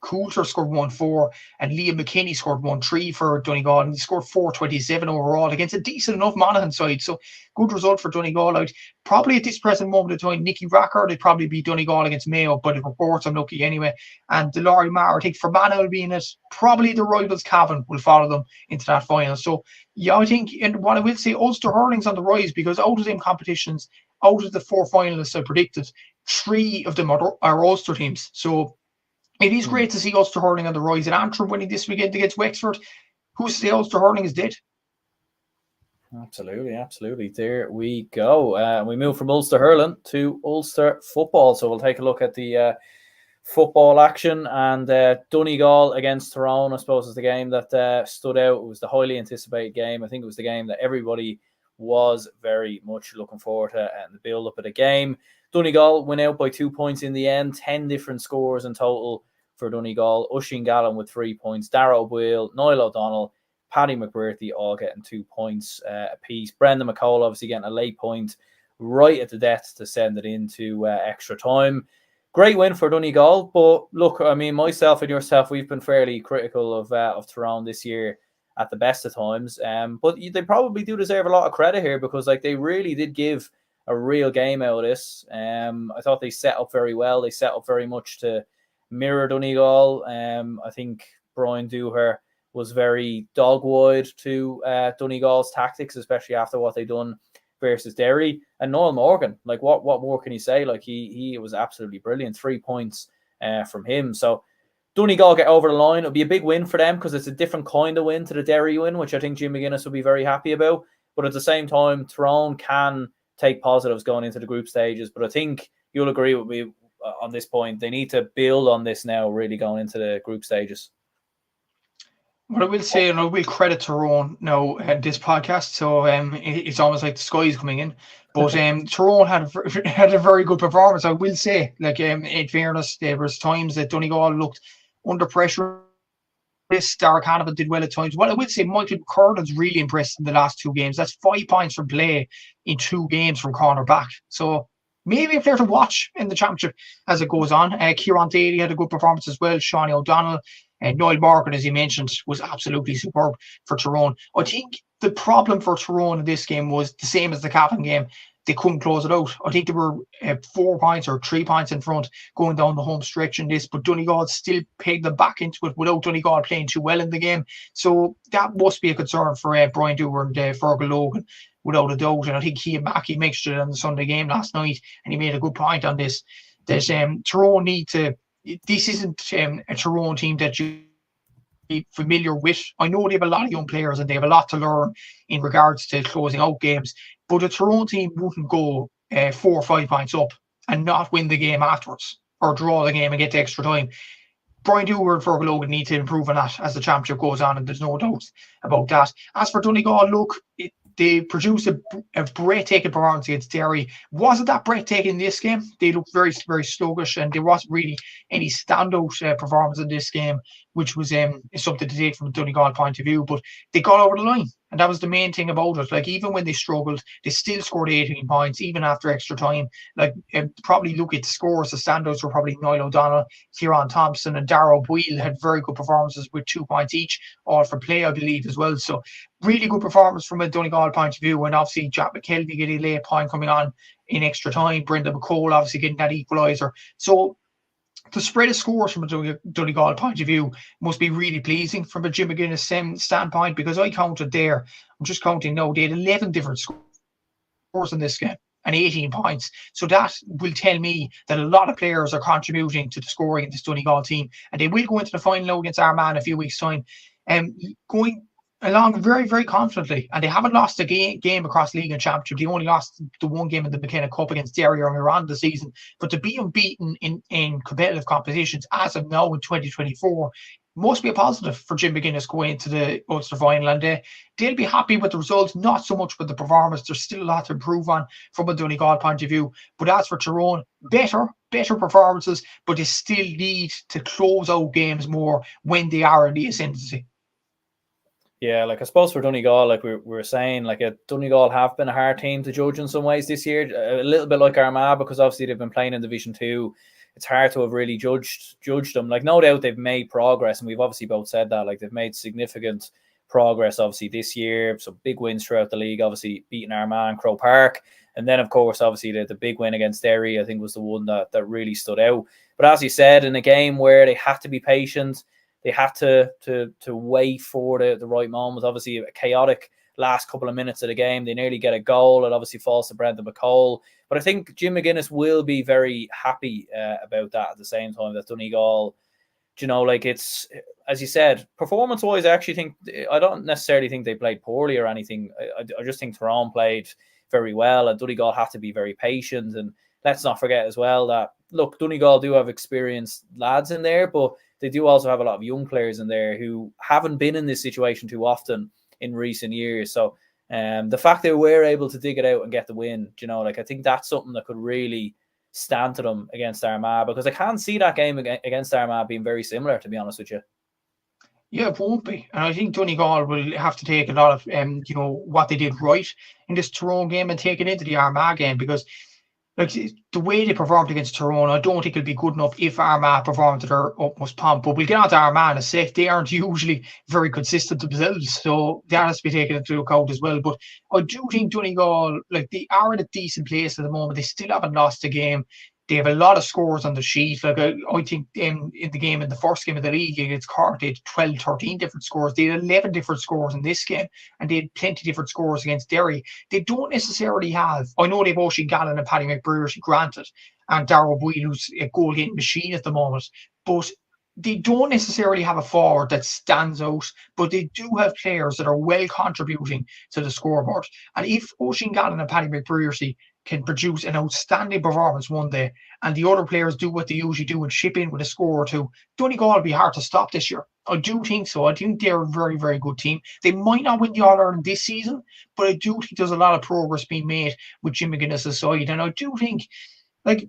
Coulter scored 1-4, and Liam McKinney scored 1-3 for Donegal, and he scored 427 overall against a decent enough Monaghan side. So good result for Donegal out. Probably at this present moment of time, Nicky Rackard, it'd probably be Donegal against Mayo, but it reports I'm lucky anyway. And the Laurie Mar, I think Fermanagh will be in it. Probably the rivals Cavan will follow them into that final. So yeah, I think, and what I will say, Ulster Hurling's on the rise, because out of them competitions, out of the 4 finalists I predicted, 3 of them are Ulster teams. So it is great to see Ulster Hurling on the rise. And Antrim winning this weekend against Wexford. Who's to say Ulster Hurling is dead? Absolutely. There we go. We move from Ulster Hurling to Ulster football. So we'll take a look at the football action. And Donegal against Tyrone, I suppose, is the game that stood out. It was the highly anticipated game. I think it was the game that everybody was very much looking forward to, and the build-up of the game. Donegal went out by 2 points in the end, 10 different scores in total for Donegal. Oisin Gallen with 3 points, Dara O'Boyle, Niall O'Donnell, Paddy McBrearty all getting 2 points apiece. Brendan McCall obviously getting a late point right at the death to send it into extra time. Great win for Donegal, but look, I mean, myself and yourself, we've been fairly critical of Tyrone this year at the best of times. But they probably do deserve a lot of credit here, because like they really did give a real game out of this. I thought they set up very well. They set up very much to mirror Donegal. I think Brian Dooher was very dog-wide to Donegal's tactics, especially after what they done versus Derry. And Noel Morgan, like what more can you say? Like he was absolutely brilliant. 3 points from him. So Donegal get over the line. It'll be a big win for them, because it's a different kind of win to the Derry win, which I think Jim McGuinness will be very happy about. But at the same time, Tyrone can take positives going into the group stages. But I think you'll agree with me on this point. They need to build on this now, really going into the group stages. What I will say, and I will credit Tyrone now at this podcast, so it's almost like the sky is coming in. But Tyrone had a very good performance, I will say. Like, in fairness, there was times that Donegal looked under pressure. This Darragh Canavan did well at times. Well, I would say Michael Curlin's really impressed in the last 2 games. That's 5 points from play in 2 games from corner back. So maybe a player to watch in the championship as it goes on. Kieran Daly had a good performance as well. Shawnee O'Donnell and Noel Morgan, as he mentioned, was absolutely superb for Tyrone. I think the problem for Tyrone in this game was the same as the Cavan game. They couldn't close it out. I think they were 4 points or 3 points in front going down the home stretch in this, but Donegal still pegged them back into it without Donegal playing too well in the game. So that must be a concern for Brian Dooher and Fergal Logan, without a doubt. And I think he and Mackie mixed it in the Sunday game last night, and he made a good point on this. That Tyrone need to. This isn't a Tyrone team that you be familiar with. I know they have a lot of young players and they have a lot to learn in regards to closing out games, but a Tyrone team wouldn't go 4 or 5 points up and not win the game afterwards, or draw the game and get to extra time. Brian Dooher and Fergal Logan need to improve on that as the championship goes on, and there's no doubt about that. As for Donegal, look, they produced a breathtaking performance against Derry. Wasn't that breathtaking in this game? They looked very, very sluggish, and there wasn't really any standout performance in this game, which was something to take from a Donegal point of view. But they got over the line, and that was the main thing about it. Like, even when they struggled, they still scored 18 points, even after extra time. Like, probably look at the scores, the standouts were probably Niall O'Donnell, Kieran Thompson, and Darragh Boyle had very good performances with 2 points each, all for play, I believe, as well. So really good performance from a Donegal point of view, and obviously Jack McKelvey getting a late point coming on in extra time. Brendan McCole obviously getting that equaliser. So the spread of scores from a Donegal point of view must be really pleasing from a Jim McGuinness standpoint, because I counted there, I'm just counting now, they had 11 different scores in this game and 18 points. So that will tell me that a lot of players are contributing to the scoring in this Donegal team, and they will go into the final against Armagh in a few weeks' time, going along very, very confidently. And they haven't lost a game across league and championship. They only lost the 1 game in the McKenna Cup against Derry earlier on the season. But to be unbeaten in competitive competitions as of now in 2024 must be a positive for Jim McGuinness going into the Ulster final. And they'll be happy with the results, not so much with the performance. There's still a lot to improve on from a Donegal point of view. But as for Tyrone, better performances, but they still need to close out games more when they are in the ascendancy. Yeah, like I suppose for Donegal, like we were saying, like Donegal have been a hard team to judge in some ways this year, a little bit like Armagh, because obviously they've been playing in Division 2. It's hard to have really judged them. Like, no doubt they've made progress, and we've obviously both said that. Like, they've made significant progress, obviously, this year. So big wins throughout the league, obviously beating Armagh and Croke Park. And then, of course, obviously the big win against Derry, I think, was the one that really stood out. But as you said, in a game where they had to be patient, they had to wait for the right moment. Obviously, a chaotic last couple of minutes of the game. They nearly get a goal. It obviously falls to Brendan McCole. But I think Jim McGuinness will be very happy about that at the same time, that Donegal, like it's, as you said, performance-wise, I don't necessarily think they played poorly or anything. I just think Tyrone played very well, and Donegal have to be very patient. And let's not forget as well that, look, Donegal do have experienced lads in there, but they do also have a lot of young players in there who haven't been in this situation too often in recent years. So the fact they were able to dig it out and get the win, I think that's something that could really stand to them against Armagh, because I can't see that game against Armagh being very similar, to be honest with you. Yeah, it won't be. And I think Donegal will have to take a lot of, what they did right in this Tyrone game and take it into the Armagh game, because like the way they performed against Tyrone, I don't think it'll be good enough if Armagh performed to their utmost pomp. But we'll get on to Armagh in a sec. They aren't usually very consistent themselves, so that has to be taken into account as well. But I do think Donegal, like, they are in a decent place at the moment. They still haven't lost a game. They have a lot of scores on the sheet. Like, I think in the first game of the league against Cork, they had 12, 13 different scores. They had 11 different scores in this game, and they had plenty different scores against Derry. They don't necessarily have, I know they've Oisin Gallen and Paddy McBrearty, granted, and Darragh Boyle, who's a goal-getting machine at the moment, but they don't necessarily have a forward that stands out, but they do have players that are well contributing to the scoreboard. And if Oisin Gallen and Paddy McBrearty can produce an outstanding performance one day, and the other players do what they usually do and chip in with a score or two, Donegal will be hard to stop this year. I do think so. I think they're a very, very good team. They might not win the All-Ireland this season, but I do think there's a lot of progress being made with Jim McGuinness' side. And I do think, like,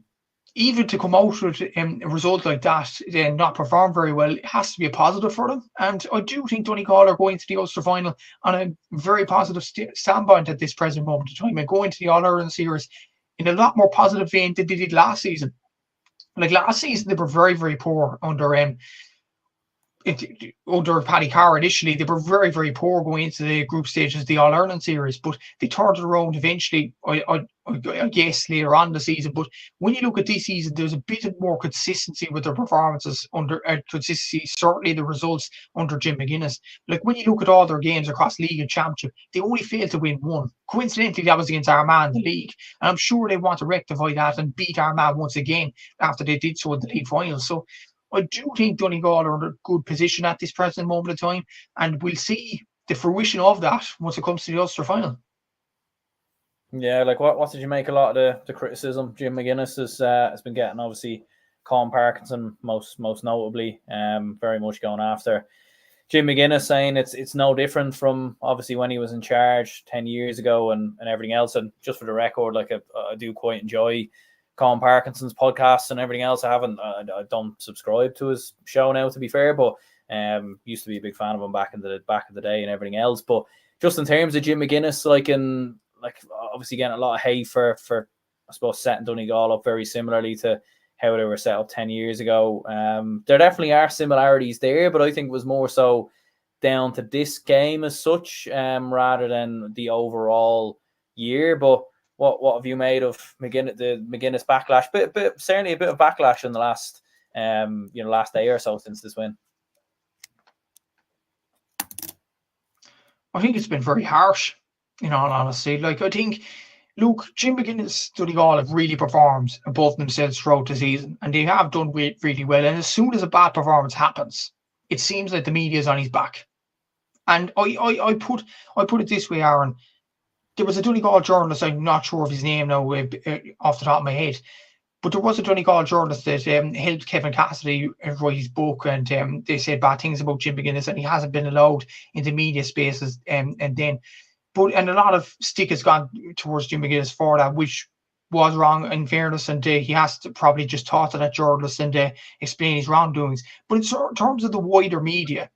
even to come out with a result like that and not perform very well, it has to be a positive for them. And I do think Donegal are going to the Ulster final on a very positive standpoint at this present moment in time, and going to the All-Ireland series in a lot more positive vein than they did last season. Like, last season, they were very, very poor under Paddy Carr initially. They were very, very poor going into the group stages of the All-Ireland series, but they turned it around eventually, I guess, later on in the season. But when you look at this season, there's a bit of more consistency with their performances under consistency, certainly the results under Jim McGuinness. Like, when you look at all their games across league and championship, they only failed to win one. Coincidentally, that was against Armagh in the league, and I'm sure they want to rectify that and beat Armagh once again after they did so in the league final. So I do think Donegal are in a good position at this present moment of time, and we'll see the fruition of that once it comes to the Ulster final. Yeah, like, what did you make a lot of the criticism Jim McGuinness has been getting? Obviously, Colin Parkinson most notably, very much going after Jim McGuinness, saying it's no different from obviously when he was in charge 10 years ago and everything else. And just for the record, like, I do quite enjoy Colin Parkinson's podcasts and everything else. I don't subscribe to his show now, to be fair, but used to be a big fan of him back in the day and everything else. But just in terms of Jim McGuinness, like obviously getting a lot of hate for I suppose setting Donegal up very similarly to how they were set up 10 years ago. There definitely are similarities there, but I think it was more so down to this game as such, rather than the overall year. But what have you made of the McGuinness backlash? But certainly a bit of backlash in the last day or so since this win. I think it's been very harsh, in all honesty. Like, I think, look, Jim McGuinness, Donegal have really performed above themselves throughout the season, and they have done really well. And as soon as a bad performance happens, it seems like the media is on his back. And I put it this way, Aaron. There was a Donegal journalist, I'm not sure of his name now off the top of my head, but there was a Donegal journalist that helped Kevin Cassidy write his book, and they said bad things about Jim McGuinness, and he hasn't been allowed into media spaces. And a lot of stick has gone towards Jim McGuinness for that, which was wrong in fairness, and he has to probably just talk to that journalist and explain his wrongdoings. But in terms of the wider media,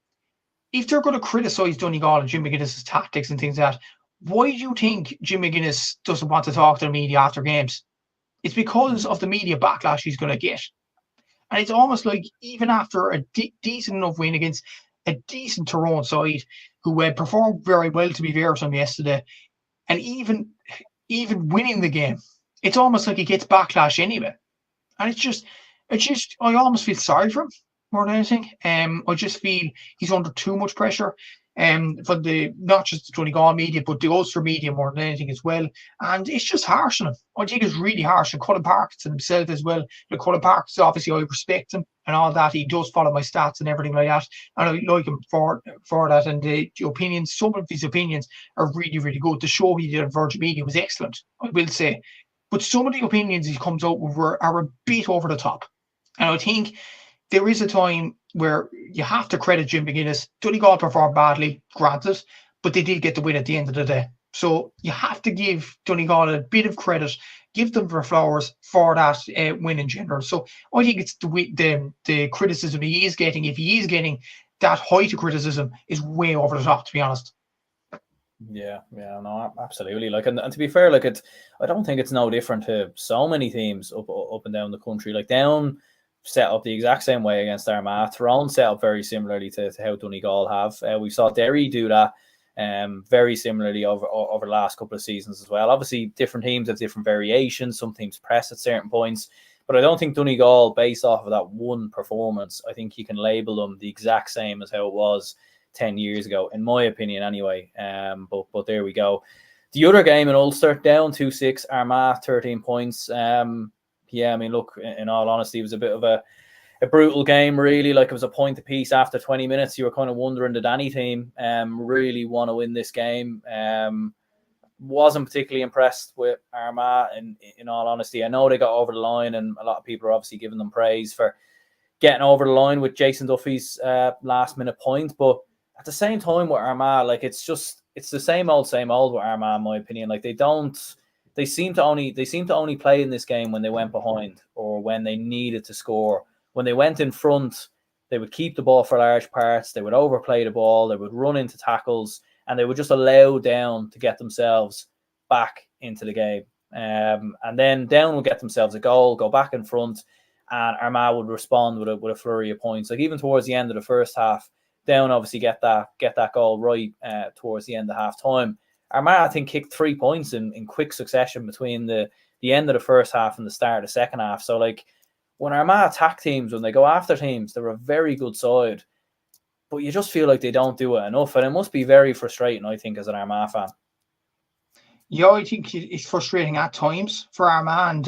if they're going to criticise Donegal and Jim McGuinness's tactics and things like that, why do you think Jim McGuinness doesn't want to talk to the media after games? It's because of the media backlash he's going to get. And it's almost like, even after a decent enough win against a decent Tyrone side who performed very well, to be fair to him yesterday, and even winning the game, it's almost like he gets backlash anyway. And it's just I almost feel sorry for him more than anything. I just feel he's under too much pressure. For not just the Donegal media, but the Ulster media more than anything as well. And it's just harsh on him. I think it's really harsh. And Colin Parkinson himself as well. Like, Colin Parkinson, obviously I respect him and all that. He does follow my stats and everything like that. And I like him for that. And the opinions, some of his opinions are really, really good. The show he did on Virgin Media was excellent, I will say. But some of the opinions he comes out with are a bit over the top. And I think there is a time where you have to credit Jim McGuinness. Donegal performed badly, granted, but they did get the win at the end of the day. So you have to give Donegal a bit of credit, give them their flowers for that win in general. So I think it's the criticism he is getting, if he is getting that height of criticism, is way over the top, to be honest. Yeah, no, absolutely. Like, and to be fair, like I don't think it's no different to so many teams up and down the country. Like Down set up the exact same way against Armagh. Tyrone set up very similarly to how Donegal have. We saw Derry do that very similarly over the last couple of seasons as well. Obviously, different teams have different variations. Some teams press at certain points, but I don't think Donegal, based off of that one performance, I think you can label them the exact same as how it was 10 years ago, in my opinion, anyway. But there we go. The other game in Ulster, Down 2-6, Armagh 13 points. Yeah, I mean, look, in all honesty, it was a bit of a brutal game, really. Like, it was a point apiece after 20 minutes. You were kind of wondering, did any team really want to win this game? Wasn't particularly impressed with Armagh, in all honesty. I know they got over the line, and a lot of people are obviously giving them praise for getting over the line with Jason Duffy's last minute point, but at the same time with Armagh, like it's the same old with Armagh, in my opinion. Like they seem to only play in this game when they went behind or when they needed to score. When they went in front, they would keep the ball for large parts, they would overplay the ball, they would run into tackles, and they would just allow Down to get themselves back into the game. And then Down would get themselves a goal, go back in front, and Armagh would respond with a flurry of points. Like even towards the end of the first half, Down obviously get that goal right towards the end of half time. Armagh, I think, kicked 3 points in quick succession between the end of the first half and the start of the second half. So like when Armagh attack teams, when they go after teams, they're a very good side. But you just feel like they don't do it enough. And it must be very frustrating, I think, as an Armagh fan. Yeah, I think it's frustrating at times for Armagh,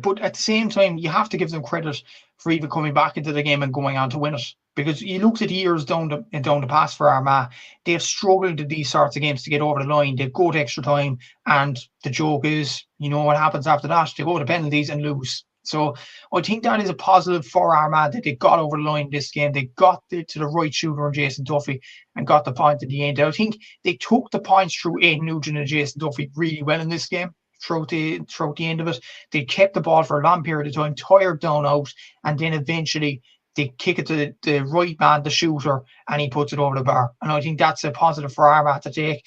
but at the same time, you have to give them credit for even coming back into the game and going on to win it. Because you looked at the years down the pass for Armagh, they've struggled in these sorts of games to get over the line. They go to extra time, and the joke is, you know what happens after that? They go to penalties and lose. So I think that is a positive for Armagh that they got over the line this game. They got to the right shooter in Jason Duffy and got the point at the end. I think they took the points through Aidan Nugent and Jason Duffy really well in this game. Throughout the end of it, they kept the ball for a long period of time, tired Down out, and then eventually they kick it to the right man, the shooter, and he puts it over the bar. And I think that's a positive for Armagh to take.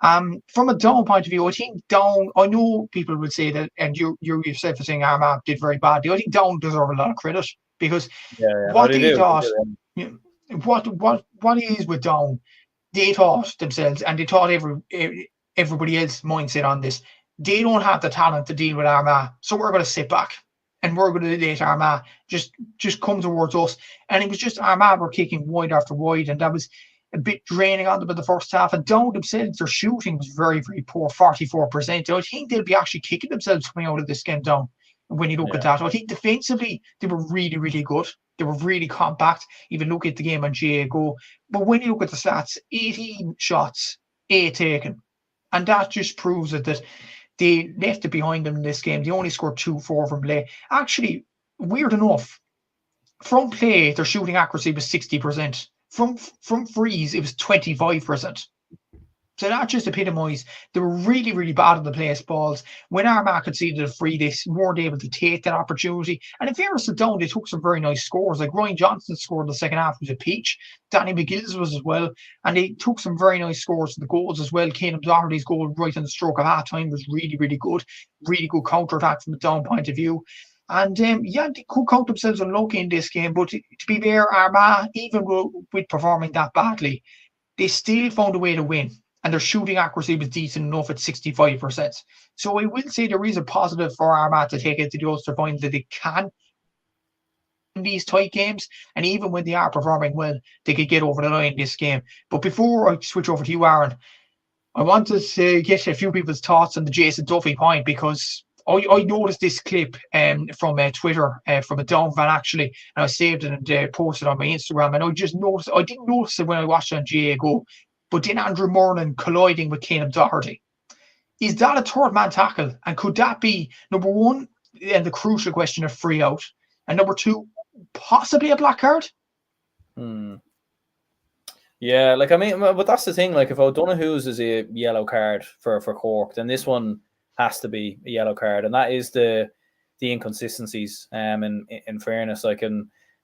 From a Down point of view, I think Down, I know people will say that, and you yourself are saying Armagh did very badly. I think Down deserve a lot of credit because what they thought, you know, what it is with Down, they taught themselves and they taught everybody else mindset on this. They don't have the talent to deal with Armagh, so we're going to sit back and we're going to let Armagh just come towards us. And it was just Armagh were kicking wide after wide, and that was a bit draining on them in the first half. And Down themselves, their shooting was very, very poor, 44%. I think they'll be actually kicking themselves coming out of this game, Down, when you look at that. I think defensively, they were really, really good. They were really compact. Even look at the game on GA Go. But when you look at the stats, 18 shots, 8 taken. And that just proves it that they left it behind them in this game. They only scored 2-4 from play. Actually, weird enough, from play, their shooting accuracy was 60%. From frees, it was 25%. So that just epitomised they were really, really bad on the place balls. When Armagh conceded a free, they weren't able to take that opportunity. And in fairness to Down, they took some very nice scores. Like Ryan Johnson scored in the second half, was a peach. Danny McGill's was as well. And they took some very nice scores in the goals as well. Caelan Doherty's goal right on the stroke of half time was really, really good. Really good counter-attack from a Down point of view. And they could count themselves unlucky in this game. But to be fair, Armagh, even with performing that badly, they still found a way to win. And their shooting accuracy was decent enough at 65%. So I will say there is a positive for Armagh to take it to the Ulster final, that they can in these tight games. And even when they are performing well, they could get over the line in this game. But before I switch over to you, Aaron, I wanted to get a few people's thoughts on the Jason Duffy point, because I noticed this clip from Twitter from a Down fan, actually, and I saved it and posted it on my Instagram. And I didn't notice it when I watched it on GA Go, but then Andrew Murnan colliding with Caelan Doherty. Is that a third man tackle? And could that be, number one, and the crucial question, of free out? And number two, possibly a black card? Yeah, like, I mean, but that's the thing. Like, if O'Donoghue's is a yellow card for Cork, then this one has to be a yellow card. And that is the inconsistencies, in fairness. Like,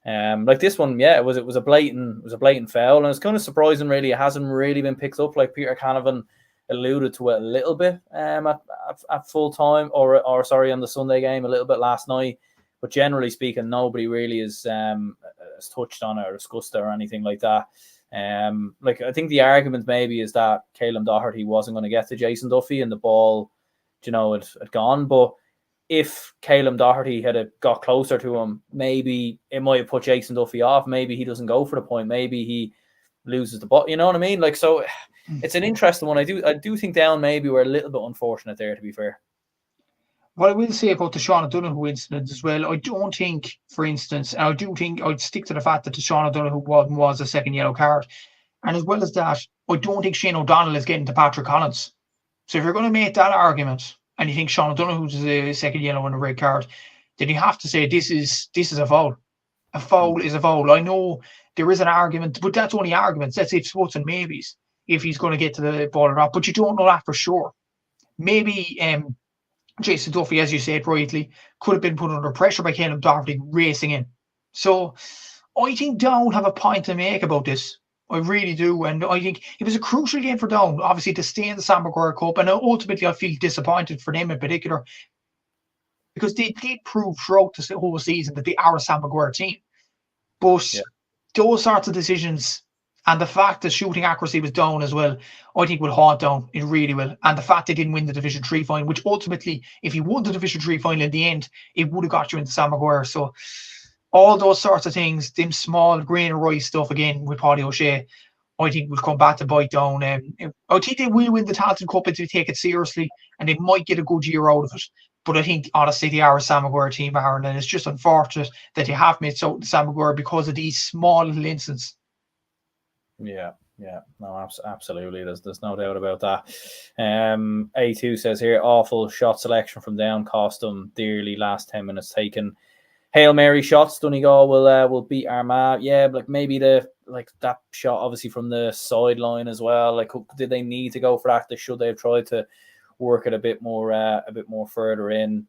like this one, yeah, it was a blatant foul, and it's kind of surprising, really. It hasn't really been picked up. Like Peter Canavan alluded to it a little bit at full time, or sorry, on the Sunday game a little bit last night. But generally speaking, nobody really has touched on it or discussed it or anything like that. Like, I think the argument maybe is that Caelan Doherty wasn't going to get to Jason Duffy and the ball, you know, had gone. But if Caelan Doherty had got closer to him, maybe it might have put Jason Duffy off. Maybe he doesn't go for the point. Maybe he loses the ball. You know what I mean? Like, so it's an interesting one. I do think Down maybe were a little bit unfortunate there, to be fair. What I will say about the Sean O'Donoghue incident as well, I don't think, for instance, and I do think I'd stick to the fact that the Sean O'Donoghue was a second yellow card. And as well as that, I don't think Shane O'Donnell is getting to Patrick Collins. So if you're going to make that argument and you think Sean O'Donoghue is a second yellow and a red card, then you have to say this is a foul. A foul is a foul. I know there is an argument, but that's only arguments. That's if sports and maybes, if he's going to get to the ball or not. But you don't know that for sure. Maybe Jason Duffy, as you said rightly, could have been put under pressure by Caelan Doherty racing in. So I think Down have a point to make about this. I really do. And I think it was a crucial game for Down, obviously, to stay in the Sam Maguire Cup. And ultimately, I feel disappointed for them in particular, because they did prove throughout the whole season that they are a Sam Maguire team. But those sorts of decisions, and the fact that shooting accuracy was down as well, I think will haunt Down. It really will. And the fact they didn't win the Division 3 final, which ultimately, if you won the Division 3 final in the end, it would have got you into Sam Maguire. So all those sorts of things, them small grain of rice stuff again with Paddy O'Shea, I think will come back to bite Down. I think they will win the Tailteann Cup if they take it seriously, and they might get a good year out of it. But I think, honestly, they are a Sam Maguire team, Aaron, and it's just unfortunate that they have missed out Sam Maguire because of these small little incidents. Yeah, no, absolutely. There's no doubt about that. A2 says here, awful shot selection from Down, cost them dearly. Last 10 minutes taken. Hail Mary shots. Donegal will beat Armagh. Yeah, but like maybe that shot obviously from the sideline as well. Like, did they need to go for that? Should they have tried to work it a bit more further in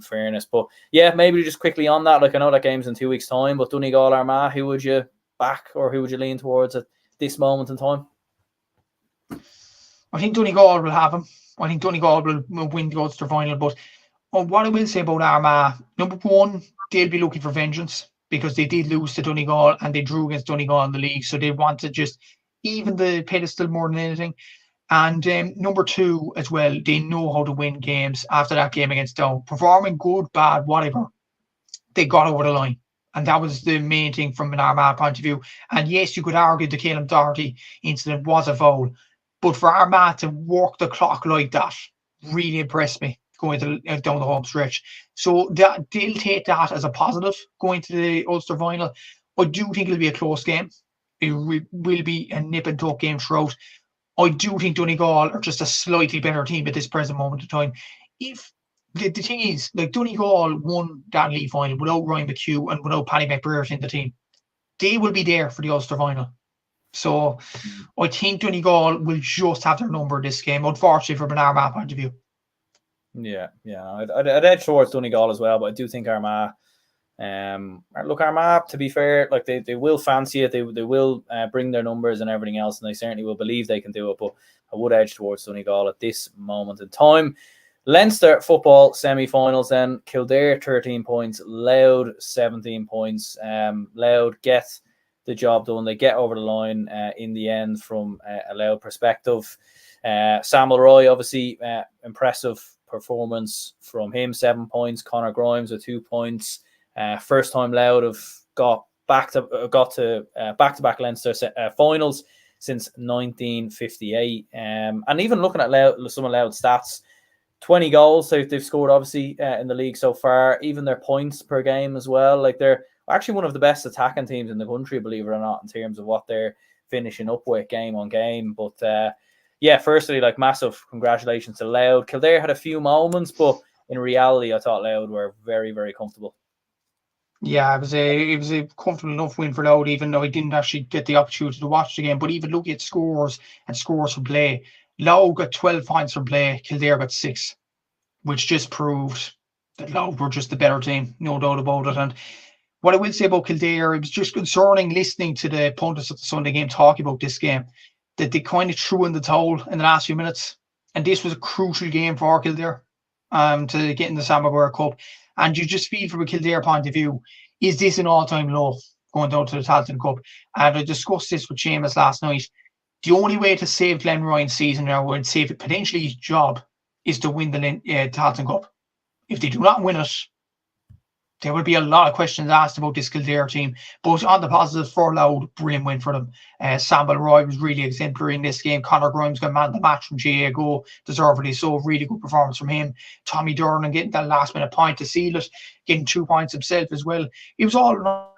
fairness? But yeah, maybe just quickly on that. Like, I know that game's in 2 weeks' time, but Donegal Armagh, who would you back or who would you lean towards at this moment in time? I think Donegal will have him. I think Donegal will win the Ulster final. But what I will say about Armagh, number one, they'll be looking for vengeance because they did lose to Donegal and they drew against Donegal in the league. So they want to just even the pedestal more than anything. And number two as well, they know how to win games after that game against Down. Performing good, bad, whatever, they got over the line. And that was the main thing from an Armagh point of view. And yes, you could argue the Caelan Doherty incident was a foul. But for Armagh to work the clock like that really impressed me going down the home stretch. So they'll take that as a positive going to the Ulster final. I do think it'll be a close game. It will be a nip and tuck game throughout. I do think Donegal are just a slightly better team at this present moment in time. If the thing is, like, Donegal won that league final without Ryan McHugh and without Paddy McBrirt in the team. They will be there for the Ulster final. So I think Donegal will just have their number this game, unfortunately, from an Armagh point of view. Yeah. I'd edge towards Donegal as well, but I do think Armagh. Look, Armagh, to be fair, like they will fancy it. They will bring their numbers and everything else, and they certainly will believe they can do it. But I would edge towards Donegal at this moment in time. Leinster football semi-finals then. Kildare 13 points, Louth 17 points. Louth get the job done. They get over the line in the end from a Louth perspective. Samuel Roy, obviously, impressive performance from him, 7 points. Conor Grimes with 2 points. First time Louth have got to back-to-back Leinster finals since 1958. And even looking at some of Louth's stats, 20 goals they've scored, obviously, in the league so far. Even their points per game as well. Like, they're actually one of the best attacking teams in the country, believe it or not, in terms of what they're finishing up with game on game. But yeah, firstly, like, massive congratulations to Louth. Kildare had a few moments, but in reality, I thought Louth were very, very comfortable. Yeah, it was a comfortable enough win for Louth, even though I didn't actually get the opportunity to watch the game. But even looking at scores and scores from play, Louth got 12 points from play, Kildare got 6, which just proved that Louth were just the better team, no doubt about it. And what I will say about Kildare, it was just concerning listening to the pundits at the Sunday game talking about this game. that they kind of threw in the towel in the last few minutes. And this was a crucial game for Kildare to get in the Sam Maguire Cup. And you just feel from a Kildare point of view, is this an all-time low going down to the Tailteann Cup? And I discussed this with Seamus last night. The only way to save Glenn Ryan's season now, and save potentially his job, is to win the Tailteann Cup. If they do not win it, there will be a lot of questions asked about this Kildare team. But on the positive, for Loud, brilliant win for them. Sam Roy was really exemplary in this game. Conor Grimes got man of the match from GA Go, deservedly so. Really good performance from him. Tommy Durnan getting that last minute point to seal it, getting 2 points himself as well. It was all in all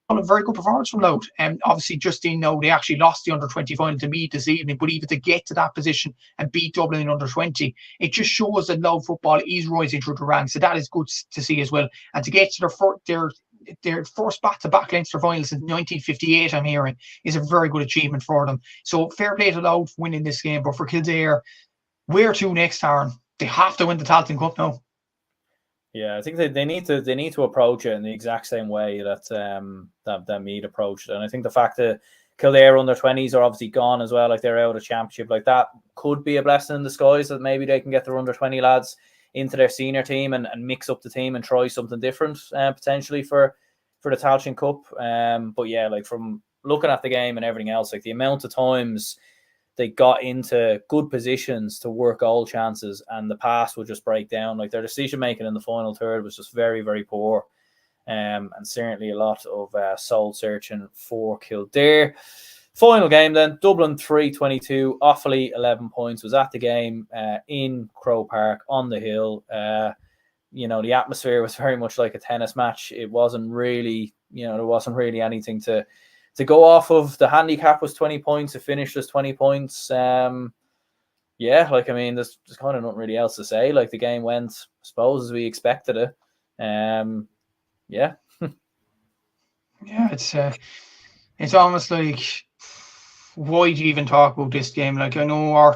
a very good performance from Loud. And obviously, Justine, now they actually lost the under-20 final to Meath this evening, but even to get to that position and beat Dublin in under-20, it just shows that Loud football is rising through the ranks. So that is good to see as well. And to get to their first back-to-back Leinster finals since 1958, I'm hearing, is a very good achievement for them. So fair play to Loud for winning this game. But for Kildare, where to next, Aaron? They have to win the Tailteann Cup now. Yeah, I think they need to approach it in the exact same way that Meath approached it. And I think the fact that Kildare under-20s are obviously gone as well, like they're out of championship, like that could be a blessing in disguise, that maybe they can get their under-20 lads into their senior team and mix up the team and try something different potentially for the Tailteann Cup. But yeah, like from looking at the game and everything else, like the amount of times they got into good positions to work goal chances and the pass would just break down. Like their decision making in the final third was just very, very poor. And certainly a lot of soul searching for Kildare. Final game then, Dublin 3-22, Offaly 11 points, was at the game in Croke Park on the hill. The atmosphere was very much like a tennis match. It wasn't really, there wasn't really anything to go off of. The handicap was 20 points. It finished as 20 points. There's kind of nothing really else to say. Like the game went, I suppose, as we expected it. It's almost like, why do you even talk about this game? Like I know I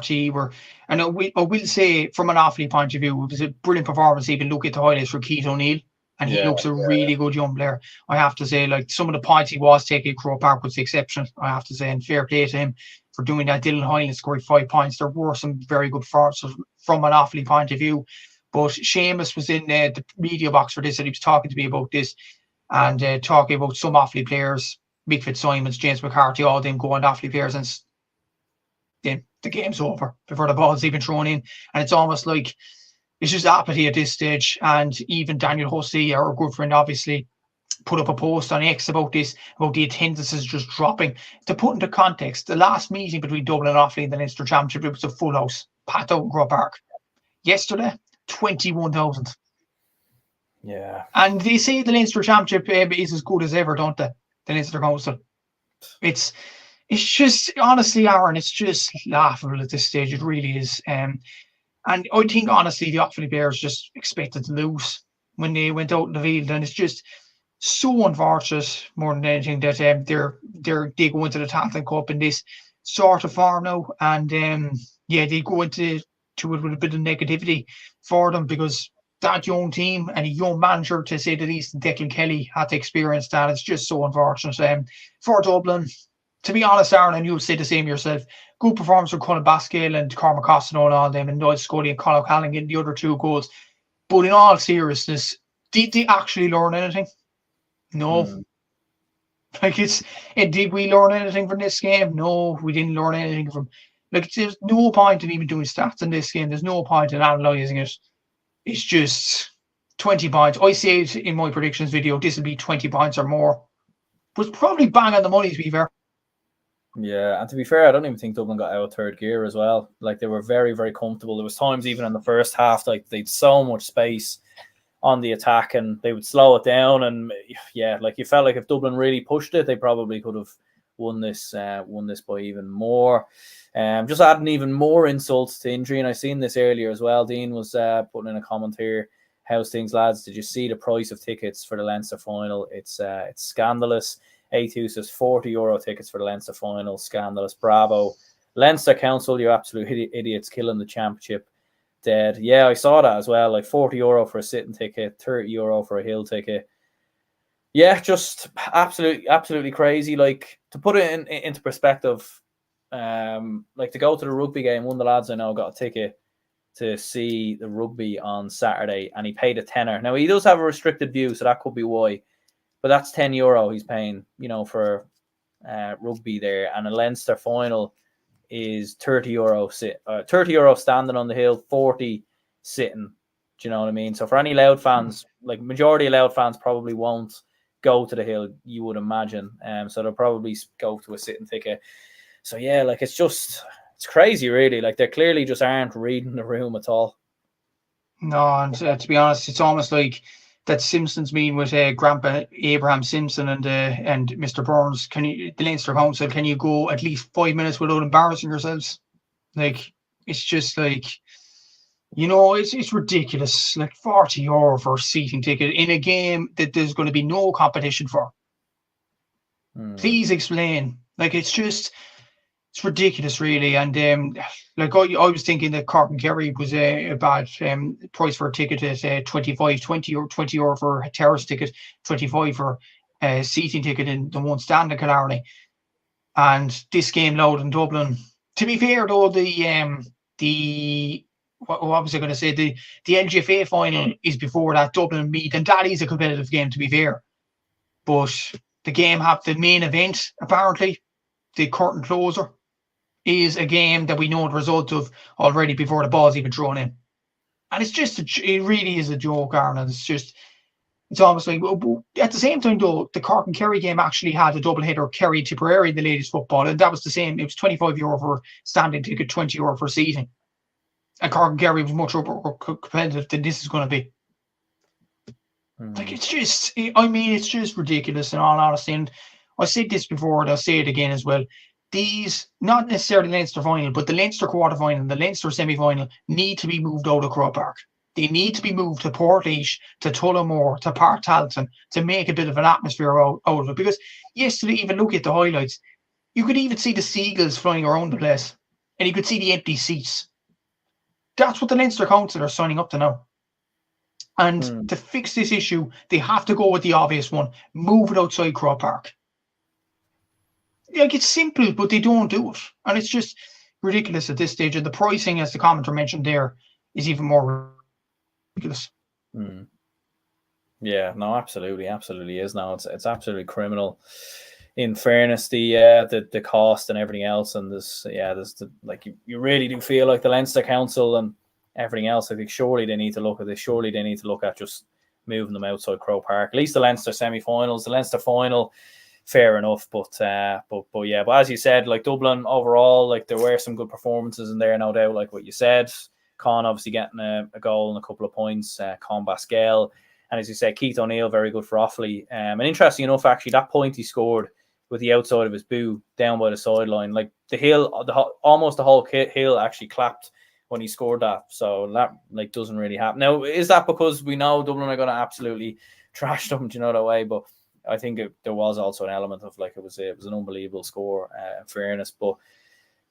will say from an Offaly point of view, it was a brilliant performance. Even look at the highlights for Keith O'Neill. And he looks a really good young player. I have to say, like some of the points he was taking at Croke Park was exceptional, I have to say, and fair play to him for doing that. Dylan Hyland scored 5 points. There were some very good performances from an Offaly point of view. But Seamus was in the media box for this, and he was talking to me about this and talking about some Offaly players, Mick Fitzsimons, James McCarthy, all them going Offaly players, and then the game's over before the ball's even thrown in. And it's almost like it's just apathy at this stage. And even Daniel Hussey, our good friend, obviously put up a post on X about this, about the attendances just dropping. To put into context, the last meeting between Dublin and Offaly in the Leinster Championship, it was a full house, packed out in Croke Park. Yesterday, 21,000. Yeah. And they say the Leinster Championship is as good as ever, don't they? The Leinster Council. It's just, honestly, Aaron, it's just laughable at this stage. It really is. And I think, honestly, the Offaly players just expected to lose when they went out in the field. And it's just so unfortunate, more than anything, that they go into the Tailteann Cup in this sort of form now. And, they go into it with a bit of negativity for them, because that young team and a young manager, to say the least, Declan Kelly, had to experience that. It's just so unfortunate. For Dublin, to be honest, Aaron, and you'll say the same yourself, good performance from Colin Baskill and Cormac Costello and all them, and Noel Scully and Conor O'Callaghan getting the other 2 goals. But in all seriousness, did they actually learn anything? No. Did we learn anything from this game? No, we didn't learn anything from. Like, there's no point in even doing stats in this game. There's no point in analysing it. It's just 20 points. I said in my predictions video, this will be 20 points or more. But it's probably bang on the money, to be fair. Yeah, and to be fair, I don't even think Dublin got out of third gear as well. Like, they were very, very comfortable. There was times even in the first half, like, they'd so much space on the attack and they would slow it down. And yeah, like, you felt like if Dublin really pushed it, they probably could have won this by even more. Just adding even more insults to injury. And I seen this earlier as well. Dean was putting in a comment here. How's things, lads? Did you see the price of tickets for the Leinster final? It's scandalous. A2 says €40 tickets for the Leinster final. Scandalous. Bravo. Leinster Council, you absolute idiots, killing the championship dead. Yeah, I saw that as well. Like €40 for a sitting ticket, €30 for a hill ticket. Yeah, just absolutely crazy. Like, to put it into perspective, like to go to the rugby game. One of the lads I know got a ticket to see the rugby on Saturday, and he paid a tenner. Now he does have a restricted view, so that could be why. But that's €10 he's paying, for rugby there, and a Leinster final is €30 €30 standing on the hill, 40 sitting. Do you know what I mean? So for any Loud fans, like majority of Loud fans probably won't go to the hill, you would imagine. So they'll probably go to a sitting ticket. So yeah, like it's crazy, really. Like they clearly just aren't reading the room at all. No, and to be honest, it's almost like that Simpsons mean with Grandpa Abraham Simpson and Mr. Burns. The Leinster Council, can you go at least 5 minutes without embarrassing yourselves? Like, it's just like, it's ridiculous. Like €40 for a seating ticket in a game that there's going to be no competition for. Please explain. Like, it's ridiculous, really. And like I was thinking that Cork and Kerry was a bad price for a ticket at 25-20 or €20 for a terrace ticket, 25 for a seating ticket in the one stand in Killarney. And this game Loud in Dublin. To be fair, though, what was I going to say? The LGFA final is before that Dublin meet, and that is a competitive game, to be fair. But the main event, apparently, the curtain closer, is a game that we know the result of already before the ball's even thrown in. And it really is a joke, Aaron. It's almost like, at the same time, though, the Cork and Kerry game actually had a double header, Kerry Tipperary in the ladies' football, and that was the same. It was €25 for standing ticket, €20 for seating. And Cork and Kerry was much more competitive than this is going to be. Like, it's just ridiculous in all honesty. And I said this before, and I'll say it again as well. These, not necessarily Leinster final, but the Leinster quarter-final and the Leinster semi-final need to be moved out of Croke Park. They need to be moved to Portlaoise, to Tullamore, to Park Talton to make a bit of an atmosphere out of it. Because yesterday, even look at the highlights, you could even see the seagulls flying around the place, and you could see the empty seats. That's what the Leinster Council are signing up to now. And to fix this issue, they have to go with the obvious one: move it outside Croke Park. Like, it's simple, but they don't do it, and it's just ridiculous at this stage. And the pricing, as the commenter mentioned there, is even more ridiculous. Yeah, no, absolutely is. No, it's absolutely criminal. In fairness, the cost and everything else, and you really do feel like the Leinster Council and everything else. I think surely they need to look at this. Surely they need to look at just moving them outside Croke Park. At least the Leinster semi-finals, the Leinster final, fair enough. But as you said, like Dublin overall, like there were some good performances in there, no doubt. Like what you said, Con obviously getting a goal and a couple of points. Con Basquel, and as you said, Keith O'Neill very good for Offaly. And interesting enough, actually, that point he scored with the outside of his boot down by the sideline, like the hill, almost the whole hill actually clapped when he scored that. So that like doesn't really happen. Now, is that because we know Dublin are going to absolutely trash them, do you know that way? But I think there was also an element of like it was an unbelievable score, in fairness. But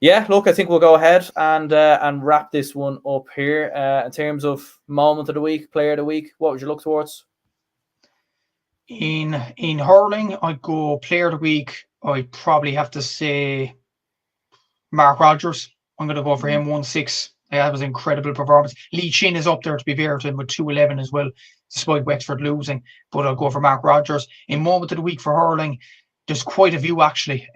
yeah, look, I think we'll go ahead and wrap this one up here. In terms of moment of the week, player of the week, what would you look towards? In hurling, I'd go player of the week. I'd probably have to say Mark Rogers. I'm going to go for him, 1-6. Yeah, that was an incredible performance. Lee Chin is up there, to be fair to him, with 2-11 as well, despite Wexford losing. But I'll go for Mark Rogers. In moment of the week for hurling, there's quite a few actually.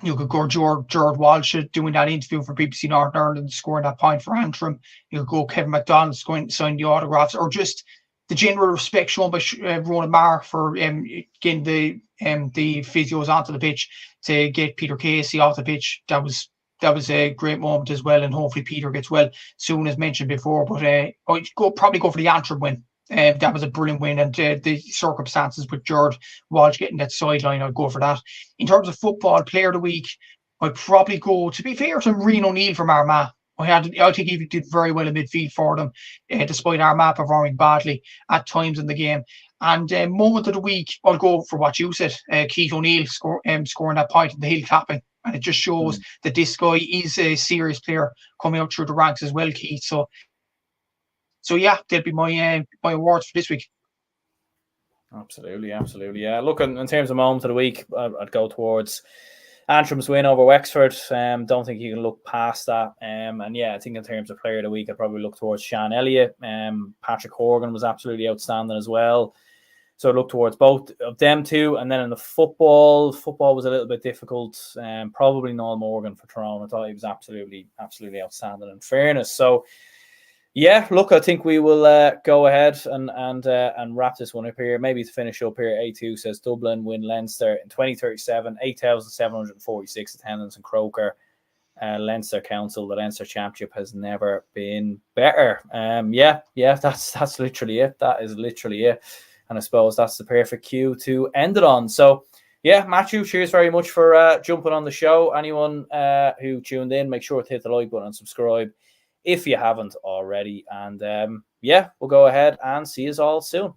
You could go Gerard Walsh doing that interview for BBC Northern Ireland, scoring that point for Antrim. You could go Kevin McDonald signing the autographs, or just the general respect shown by Ronan Marr for getting the physios onto the pitch to get Peter Casey off the pitch. That was a great moment as well, and hopefully Peter gets well soon, as mentioned before. But I'd probably go for the Antrim win. That was a brilliant win, and the circumstances with Gerard Walsh getting that sideline, I'd go for that. In terms of football, player of the week, I'd probably go, to be fair to Rian O'Neill from Armagh. I think he did very well in midfield for them, despite Armagh performing badly at times in the game. And moment of the week, I'll go for what you said, Keith O'Neill scoring that point in the hill clapping. And it just shows that this guy is a serious player coming up through the ranks as well, Keith. So yeah, they'll be my awards for this week. Absolutely. Yeah. Look, in terms of moment of the week, I'd go towards Antrim's win over Wexford. Don't think you can look past that. And yeah, I think in terms of player of the week, I'd probably look towards Sean Elliott. Patrick Horgan was absolutely outstanding as well. So I look towards both of them two. And then in the football was a little bit difficult. Probably Noel Morgan for Tyrone. I thought he was absolutely outstanding in fairness. So yeah, look, I think we will go ahead and wrap this one up here. Maybe to finish up here, A2 says Dublin win Leinster in 2037, 8,746 attendance in Croker. Leinster Council, the Leinster Championship has never been better. Yeah, that's literally it. That is literally it. And I suppose that's the perfect cue to end it on. So, yeah, Matthew, cheers very much for jumping on the show. Anyone who tuned in, make sure to hit the like button and subscribe if you haven't already. And yeah, we'll go ahead and see you all soon.